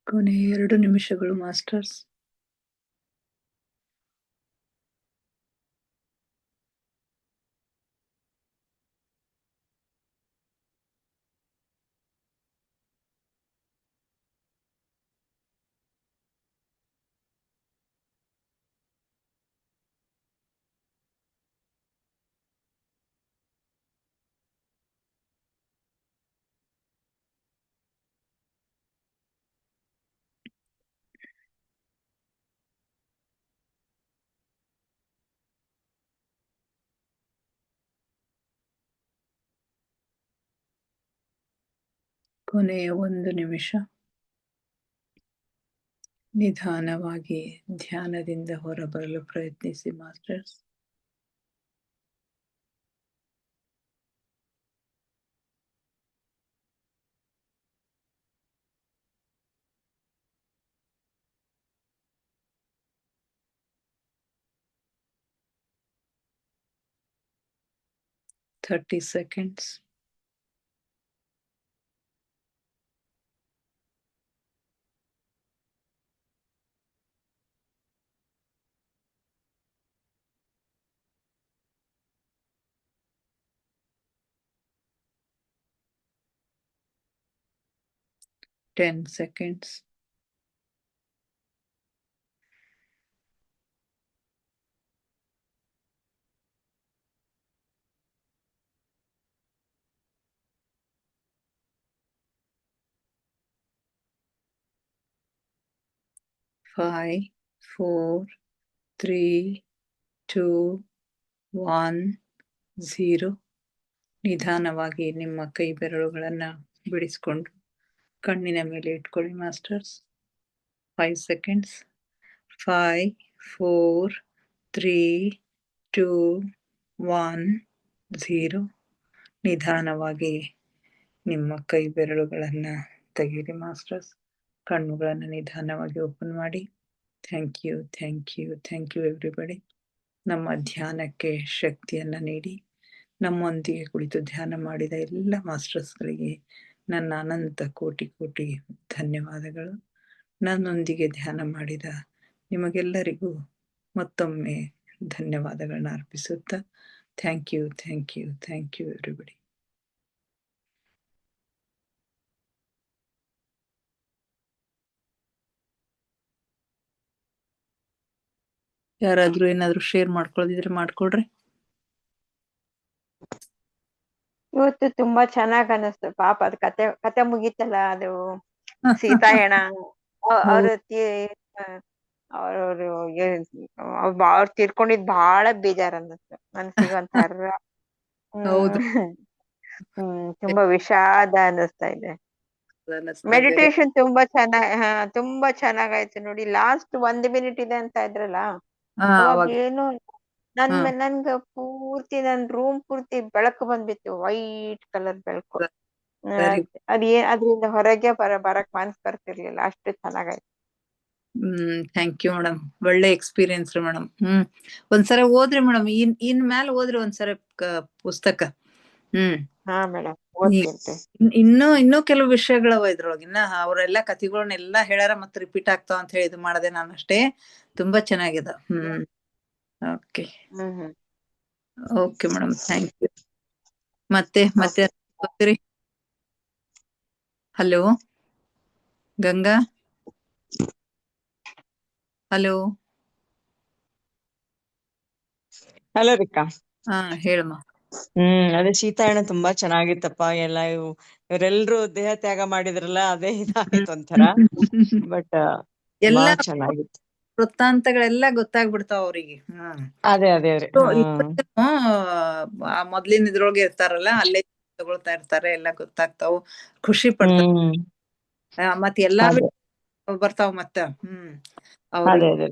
ಕೊನೆ 2 ನಿಮಿಷಗಳು ಮಾಸ್ಟರ್ಸ್. ಕೊನೆಯ 1 ನಿಮಿಷ. ನಿಧಾನವಾಗಿ ಧ್ಯಾನದಿಂದ ಹೊರಬರಲು ಪ್ರಯತ್ನಿಸಿ masters. Thirty seconds. Ten seconds. 5, 4, 3, 2, 1, 0. ನಿಧಾನವಾಗಿ ನಿಮ್ಮ ಕೈ ಬೆರಳುಗಳನ್ನು ಬಿಡಿಸಿಕೊಂಡು ಕಣ್ಣಿನ ಮೇಲೆ ಇಟ್ಕೊಳ್ಳಿ ಮಾಸ್ಟರ್ಸ್. 5 seconds. 5, 4, 3, 2, 1, 0. ನಿಧಾನವಾಗಿ ನಿಮ್ಮ ಕೈ ಬೆರಳುಗಳನ್ನು ತೆಗೀರಿ ಮಾಸ್ಟರ್ಸ್. ಕಣ್ಣುಗಳನ್ನು ನಿಧಾನವಾಗಿ ಓಪನ್ ಮಾಡಿ. Thank you, thank you, thank you everybody. ನಮ್ಮ ಧ್ಯಾನಕ್ಕೆ ಶಕ್ತಿಯನ್ನು ನೀಡಿ ನಮ್ಮೊಂದಿಗೆ ಕುಳಿತು ಧ್ಯಾನ ಮಾಡಿದ ಎಲ್ಲ ಮಾಸ್ಟರ್ಸ್ಗಳಿಗೆ ನನ್ನ ಅನಂತ ಕೋಟಿ ಕೋಟಿ ಧನ್ಯವಾದಗಳು. ನನ್ನೊಂದಿಗೆ ಧ್ಯಾನ ಮಾಡಿದ ನಿಮಗೆಲ್ಲರಿಗೂ ಮತ್ತೊಮ್ಮೆ ಧನ್ಯವಾದಗಳನ್ನ ಅರ್ಪಿಸುತ್ತಾ thank you, thank you, thank you everybody. ಯಾರಾದ್ರೂ ಏನಾದ್ರು ಶೇರ್ ಮಾಡ್ಕೊಳ್ಳೋದಿದ್ರೆ ಮಾಡ್ಕೊಳ್ರಿ. ಇವತ್ತು ತುಂಬಾ ಚೆನ್ನಾಗ್ ಅನಿಸ್ತು. ಪಾಪ ಅದ್ ಕತೆ ಮುಗೀತಲ್ಲ, ಅದು ಸೀತಾಯಣ ಅವ್ರು ತೀರ್ಕೊಂಡಿದ್ ಬಹಳ ಬೇಜಾರ್ ಅನ್ನಿಸ್ತು ಮನ್ಸಿಗೆ. ಒಂಥರ ತುಂಬಾ ವಿಷಾದ ಅನ್ನಿಸ್ತಾ ಇದೆ. ಮೆಡಿಟೇಷನ್ ತುಂಬಾ ಚೆನ್ನಾಗಾಯ್ತು ನೋಡಿ. ಲಾಸ್ಟ್ 1 minute ಇದೆ ಅಂತ ಇದ್ರಲ್ಲ, ಅವಾಗ ಏನು ನನ್ಗ ಪೂರ್ತಿ ನನ್ ರೂಮ್ ಪೂರ್ತಿ ಬೆಳಕು ಬಂದ್ಬಿತ್ತು, ವೈಟ್ ಕಲರ್ ಬೆಳಕು. ಅದ್ರಿಂದ ಹೊರಗೆ ಬರಕ್ ಮನ್ಸ್ ಬರ್ತಿರ್ಲಿಲ್ಲ, ಅಷ್ಟು ಚೆನ್ನಾಗಾಯ್ತು. Thank you madam. ಒಳ್ಳೆ ಎಕ್ಸ್ಪೀರಿಯನ್ಸ್ ಮೇಡಮ್. ಒಂದ್ಸಲ ಓದ್ರಿ ಮೇಡಮ್, ಇನ್ ಮ್ಯಾಲ ಓದ್ರಿ ಒಂದ್ಸಲ ಪುಸ್ತಕ. ಹಾ ಮೇಡಮ್, ಇನ್ನೂ ಕೆಲವು ವಿಷಯಗಳವ ಇದ್ರೊಳಗ. ಇನ್ನ ಅವರೆಲ್ಲಾ ಕಥೆಗಳನ್ನೆಲ್ಲಾ ಹೇಳ್ಯಾರ, ಮತ್ತೆ ರಿಪೀಟ್ ಆಗ್ತಾವ ಅಂತ ಹೇಳಿ ಇದು ಮಾಡದೆ ನಾನು ಅಷ್ಟೇ. ತುಂಬಾ ಚೆನ್ನಾಗಿದೆ. Okay okay madam, thank you. ಮತ್ತೆ hello Ganga, hello. Hello Rika. ಹೇಳಮ್ಮ. ಅದೇ ಸೀತಾಯಣ ತುಂಬಾ ಚೆನ್ನಾಗಿತ್ತಪ್ಪ. ಎಲ್ಲ ಇವರೆಲ್ರು ದೇಹ ತ್ಯಾಗ ಮಾಡಿದ್ರಲ್ಲ, ಅದೇ ಇದಾಯ್ತು ಒಂಥರ. ಬಟ್ ಎಲ್ಲಾ ಚೆನ್ನಾಗಿತ್ತು. ವೃತ್ತಾಂತಗಳೆಲ್ಲ ಗೊತ್ತಾಗ್ಬಿಡ್ತಾವ ಅವ್ರಿಗೆ. ಅದೇ ಮೊದ್ಲಿನ ಇದ್ರೊಳಗೆ ಇರ್ತಾರಲ್ಲ, ಅಲ್ಲೇ ತಗೊಳ್ತಾ ಇರ್ತಾರೆ, ಎಲ್ಲ ಗೊತ್ತಾಗ್ತಾವ, ಖುಷಿ ಪಡ್ತಾವ. ಮತ್ ಎಲ್ಲಾ ಬರ್ತಾವ ಮತ್ತ. ಅವ್ರಿಗೆ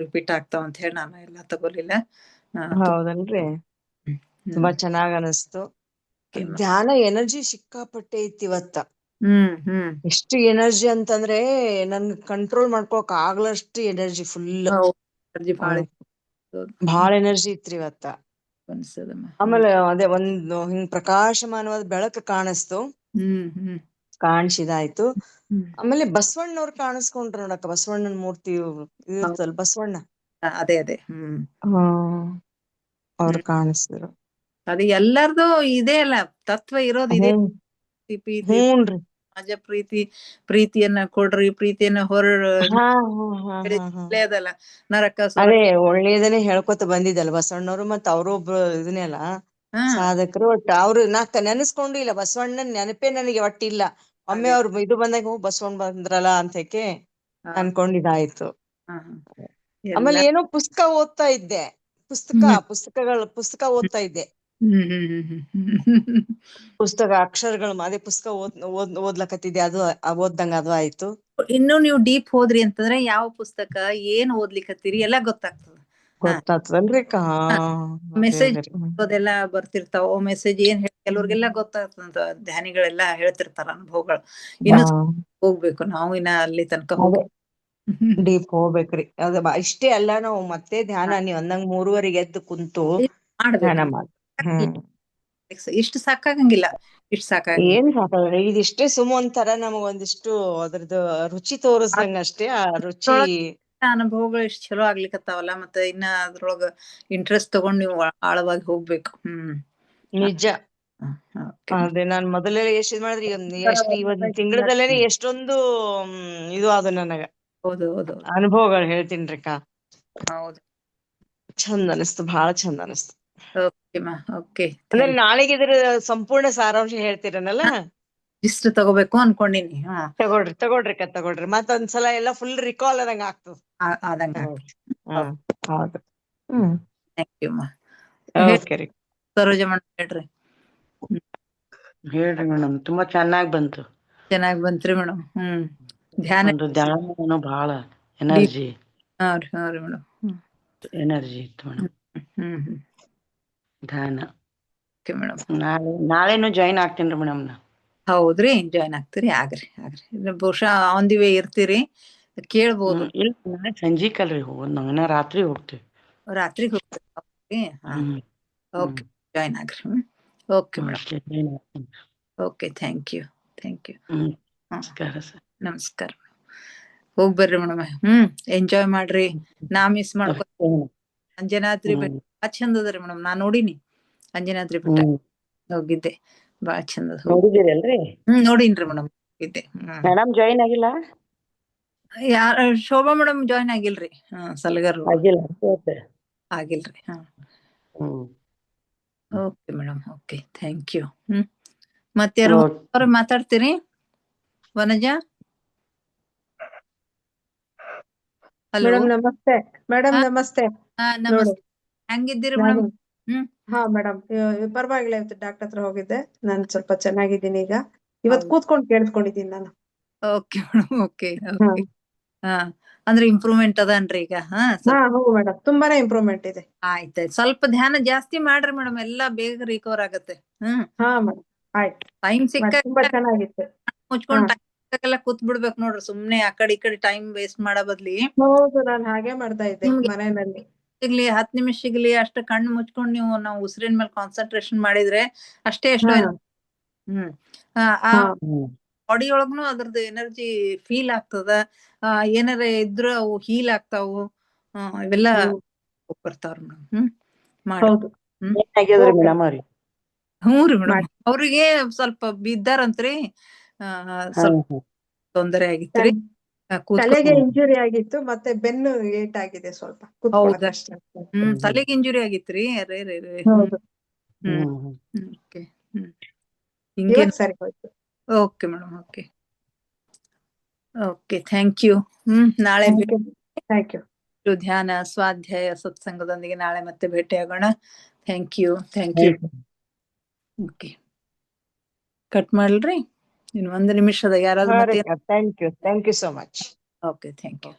ರಿಪೀಟ್ ಆಗ್ತಾವ ಅಂತ ಹೇಳಿ ನಾನು ಎಲ್ಲ ತಗೋಲಿಲ್ಲ. ಹೌದಲ್ರಿ, ತುಂಬಾ ಚೆನ್ನಾಗ್ ಅನಿಸ್ತು. ಧ್ಯಾನ ಎನರ್ಜಿ ಸಿಕ್ಕಾಪಟ್ಟೆ ಐತಿ ಇವತ್ತ. ಎಷ್ಟು ಎನರ್ಜಿ ಅಂತಂದ್ರೆ ನನ್ ಕಂಟ್ರೋಲ್ ಮಾಡ್ಕೊಳಕ್ ಆಗ್ಲಷ್ಟು ಎನರ್ಜಿ, ಫುಲ್ ಬಹಳ ಎನರ್ಜಿ ಇತ್ರಿ ಇವತ್ತ. ಆಮೇಲೆ ಅದೇ ಹಿಂಗ್ ಪ್ರಕಾಶಮಾನವಾದ ಬೆಳಕು ಕಾಣಿಸ್ತು. ಕಾಣಿಸಿದಾಯ್ತು. ಹ್ಮ್. ಆಮೇಲೆ ಬಸವಣ್ಣವ್ರು ಕಾಣಿಸ್ಕೊಂಡ್ರು ನೋಡಕ್ಕ, ಬಸವಣ್ಣನ ಮೂರ್ತಿ ಇರ್ತಲ್ಲ ಬಸವಣ್ಣ. ಅದೇ ಅದೇ. ಹ್ಮ್. ಅವ್ರು ಕಾಣಿಸಿದ್ರು. ಅದು ಎಲ್ಲಾರ್ದು ಇದೇ ಅಲ್ಲ, ತತ್ವ ಇರೋದು ಇದೆ. ಪ್ರೀತಿ, ಹ್ಞೂನ್ರಿ. ಸಮಾಜ ಪ್ರೀತಿ, ಪ್ರೀತಿಯನ್ನ ಕೊಡ್ರಿ, ಪ್ರೀತಿಯನ್ನ ಅದಲ್ಲ ನರಕ ಅದೇ ಒಳ್ಳೇದನ್ನೇ ಹೇಳ್ಕೊತ ಬಂದಿದ್ದಲ್ಲ ಬಸವಣ್ಣವ್ರು. ಮತ್ತ ಅವ್ರೊಬ್ರು ಇದನ್ನೇ ಅಲ್ಲ ಸಾಧಕರು. ಒಟ್ಟು ಅವ್ರು ನೆನೆಸ್ಕೊಂಡು ಇಲ್ಲ, ಬಸವಣ್ಣನ ನೆನಪೇ ನನಗೆ ಒಟ್ಟಿಲ್ಲ. ಒಮ್ಮೆ ಅವ್ರು ಇದು ಬಂದಾಗ ಬಸವಣ್ಣ ಬಂದ್ರಲ್ಲ ಅಂತಕ್ಕೆ ಅನ್ಕೊಂಡಿದಾಯ್ತು. ಆಮೇಲೆ ಏನೋ ಪುಸ್ತಕ ಓದ್ತಾ ಇದ್ದೆ, ಪುಸ್ತಕ ಓದ್ತಾ ಇದ್ದೆ. ಪುಸ್ತಕ ಅಕ್ಷರಗಳು ಅದೇ ಪುಸ್ತಕ ಓದ್ಲಕತ್ತಿದ್ದೆ. ಅದು ಓದ್ದಂಗ ಅದು ಆಯ್ತು. ಇನ್ನು ನೀವು ಡೀಪ್ ಹೋದ್ರಿ ಅಂತಂದ್ರೆ ಯಾವ ಪುಸ್ತಕ ಏನ್ ಓದ್ಲಿಕತ್ತೀರಿ ಎಲ್ಲ ಗೊತ್ತಾಗ್ತದಲ್ರಿ. ಮೆಸೇಜ್ ಅದೆಲ್ಲ ಬರ್ತಿರ್ತಾವ. ಮೆಸೇಜ್ ಏನ್ ಕೆಲವ್ರಿಗೆಲ್ಲ ಗೊತ್ತಾಗ್ತದ, ಧ್ಯಾನಿಗಳೆಲ್ಲ ಹೇಳ್ತಿರ್ತಾರ ಅನುಭವಗಳು. ಇನ್ನು ಹೋಗ್ಬೇಕು ನಾವು, ಇನ್ನ ಅಲ್ಲಿ ತನಕ ಹೋಗಿ ಡೀಪ್ ಹೋಗ್ಬೇಕ್ರಿ. ಅದ ಇಷ್ಟೇ ಅಲ್ಲ, ನಾವು ಮತ್ತೆ ಧ್ಯಾನ ನೀವ್ ಅಂದಂಗ 3:30 ಎದ್ದು ಕುಂತು ಧ್ಯಾನ ಮಾಡಿ. ಇಷ್ಟು ಸಾಕಾಗಂಗಿಲ್ಲ, ಇಷ್ಟು ಸಾಕಾಗಂಗಿಲ್ಲ. ಏನ್ ಸಾಕಾಗ್ರಿ, ಇದಿಷ್ಟೇ ಒಂಥರ ನಮಗೊಂದಿಷ್ಟು ಅದ್ರದ್ದು ರುಚಿ ತೋರಿಸ್ದಂಗ ಅಷ್ಟೇ. ಆ ರುಚಿ ಅನುಭವಗಳು ಎಷ್ಟು ಚಲೋ ಆಗ್ಲಿಕತ್ತಾವಲ್ಲ, ಮತ್ತೆ ಇನ್ನ ಅದ್ರೊಳಗ ಇಂಟ್ರೆಸ್ಟ್ ತಗೊಂಡ್ ನೀವು ಆಳವಾಗಿ ಹೋಗ್ಬೇಕು. ನಿಜ. ಅದೇ ನಾನ್ ಮೊದಲೇ ಎಷ್ಟ್ ಮಾಡಿದ್ರಿ, ಇವತ್ತಿನ ತಿಂಗಳದಲ್ಲೇನೆ ಎಷ್ಟೊಂದು ಇದು ಅದು ನನಗ ಅನುಭವಗಳು ಹೇಳ್ತೀನ್ರಿ ಅಕ್ಕ. ಹೌದು, ಚಂದ ಅನಿಸ್ತು, ಬಹಳ ಚಂದ ಅನಿಸ್ತು. ಅಂದ್ರೆ ನಾಳೆಗೆ ಇದ್ರ ಸಂಪೂರ್ಣ ಸಾರಾಂಶ ಹೇಳ್ತೀರನಲ್ಲ? ಇಷ್ಟು ತಗೋಬೇಕು ಅನ್ಕೊಂಡಿನಿ. ತಗೊಳ್ರಿ ಮತ್ತೊಂದ್ಸಲ ಎಲ್ಲ ಫುಲ್ ರಿಕಾಲ್ ಆದಂಗ ಆಗ್ತದ. ಹೌದು. Thank you. ಸರೋಜಮ್ಮ ಹೇಳ್ರಿ ಮೇಡಮ್. ತುಂಬಾ ಚೆನ್ನಾಗಿ ಬಂತ್ರಿ ಮೇಡಮ್. ಧ್ಯಾನ ಬಹಳ ಎನರ್ಜಿ ಇತ್ತು ಮೇಡಮ್. ಧ್ಯಾನ ನಾಳೆನು ಜಾಯಿನ್ ಆಗ್ತೇನ್ರಿ ಮೇಡಮ್. ಹೌದ್ರಿ, ಜಾಯಿನ್ ಆಗ್ತೀರಿ? ಆಗ್ರಿ ಬಹುಶಃ ಆನ್ ದಿ ವೇ ಇರ್ತೀರಿ, ಕೇಳ್ಬೋದು. ಇಲ್ಲ, ನಾಳೆ ಸಂಜೀಕಲ್ರಿ ಹೋಗೋದು, ನಾವೇನ ರಾತ್ರಿ ಹೋಗ್ತೀವಿ. ರಾತ್ರಿ ಹೋಗ್ತೀವಿ? ಓಕೆ, ಜಾಯಿನ್ ಆಗ್ರಿ. Okay madam. Okay, thank you. ನಮಸ್ಕಾರ. ಹೋಗ್ಬರ್ರಿ ಮೇಡಮ್. ಎಂಜಾಯ್ ಮಾಡ್ರಿ. ನಾ ಮಿಸ್ ಮಾಡ್ಕೊ. ಅಂಜನಾದ್ರಿ ಬೆಟ್ಟ ಬಾಳ ಚಂದ ಅದರಿ ಮೇಡಮ್. ನಾ ನೋಡಿನಿ ಅಂಜನಾದ್ರಿ ಬೆಟ್ಟ, ಹೋಗಿದ್ದೆ, ಬಾಳ ಚಂದ. ನೋಡಿದಿರಲ್ರಿ? ನೋಡಿನ್ರಿ ಮೇಡಮ್, ಹೋಗಿದ್ದೆ. ಮೇಡಮ್ ಜಾಯಿನ್ ಆಗಿಲ್ಲ? ಯಾರ ಶೋಭಾ ಮೇಡಮ್ ಜಾಯಿನ್ ಆಗಿಲ್ರಿ. ಸಲಗರ್ ಆಗಿಲ್ರಿ. Okay madam. Okay, thank you. ಮತ್ತೆ ಯಾರು ಮಾತಾಡ್ತೀರಿ? ವನಜಾ? ಹಲೋ ನಮಸ್ತೆ ಮೇಡಮ್. ನಮಸ್ತೆ. ನಮಸ್ತೆ, ಹೆಂಗಿದ್ದೀರಿ ಮೇಡಮ್? ಹಾ ಮೇಡಮ್, ಪರವಾಗಿಲ್ಲ. ಇವತ್ತು ಡಾಕ್ಟರ್ ಹತ್ರ ಹೋಗಿದ್ದೆ, ನಾನು ಸ್ವಲ್ಪ ಚೆನ್ನಾಗಿದ್ದೀನಿ ಈಗ. ಇವತ್ತು ಕೂತ್ಕೊಂಡು ಕೇಳಿಸ್ಕೊಂಡಿದ್ದೀನಿ ನಾನು. Okay madam. ಓಕೆ. ಅಂದ್ರೆ ಇಂಪ್ರೂವ್ಮೆಂಟ್ ಅದನ್ರಿ ಈಗ? ಹೌದು ಮೇಡಮ್, ತುಂಬಾನೇ ಇಂಪ್ರೂವ್ಮೆಂಟ್ ಇದೆ. ಆಯ್ತಾಯ್ತು. ಸ್ವಲ್ಪ ಧ್ಯಾನ ಜಾಸ್ತಿ ಮಾಡ್ರಿ ಮೇಡಮ್, ಎಲ್ಲಾ ಬೇಗ ರಿಕವರ್ ಆಗತ್ತೆ. ಹಾ ಮೇಡಮ್, ಆಯ್ತು. ಟೈಮ್ ಸಿಕ್ಕ ತುಂಬಾ ಚೆನ್ನಾಗಿತ್ತು. ಮುಚ್ಕೊಂಡ್ ಟೈಮ್ ಕೂತ್ ಬಿಡ್ಬೇಕು ನೋಡ್ರಿ, ಸುಮ್ನೆ ಆ ಕಡೆ ಈ ಕಡೆ ಟೈಮ್ ವೇಸ್ಟ್ ಮಾಡೋ ಬದ್ಲಿ. ಹೌದು, ನಾನು ಹಾಗೆ ಮಾಡ್ತಾ ಇದ್ದೆ ಮನೆಯಲ್ಲಿ. 10 ನಿಮಿಷ ಸಿಗ್ಲಿ ಅಷ್ಟು ಕಣ್ಣು ಮುಚ್ಕೊಂಡ್ ನಾವು ಉಸಿರಿನ ಮೇಲೆ ಕಾನ್ಸಂಟ್ರೇಷನ್ ಮಾಡಿದ್ರೆ ಅಷ್ಟೇ ಎಷ್ಟೋ ಬಾಡಿ ಒಳಗ್ನು ಅದ್ರದ್ದು ಎನರ್ಜಿ ಫೀಲ್ ಆಗ್ತದ. ಏನಾರ ಇದ್ರ ಅವು ಹೀಲ್ ಆಗ್ತಾವು, ಇವೆಲ್ಲ ಬರ್ತಾವ್ರಿ ಮೇಡಮ್. ಹ್ಞೂ ರೀ ಮೇಡಮ್, ಅವ್ರಿಗೆ ಸ್ವಲ್ಪ ಬಿದ್ದಾರಂತ್ರಿ, ಸ್ವಲ್ಪ ತೊಂದರೆ ಆಗಿತ್ರಿ. ತಲೆಗೆ ಇಂಜುರಿ ಆಗಿತ್ತು, ಮತ್ತೆ ಬೆನ್ನು ಏಟ್ ಆಗಿದೆ ಸ್ವಲ್ಪ. ತಲೆಗೆ ಇಂಜುರಿ ಆಗಿತ್ರಿ? Okay madam. Okay, thank you. ನಾಳೆ ಧ್ಯಾನ ಸ್ವಾಧ್ಯಾಯ ಸತ್ಸಂಗದೊಂದಿಗೆ ನಾಳೆ ಮತ್ತೆ ಭೇಟಿಯಾಗೋಣ. Thank you. ಓಕೆ, ಕಟ್ ಮಾಡ್ಲ್ರಿ? ಇನ್ನು 1 ನಿಮಿಷದ ಯಾರಾದ್ರೂ ಮತ್ತೆ? Thank you so much. Okay, thank you.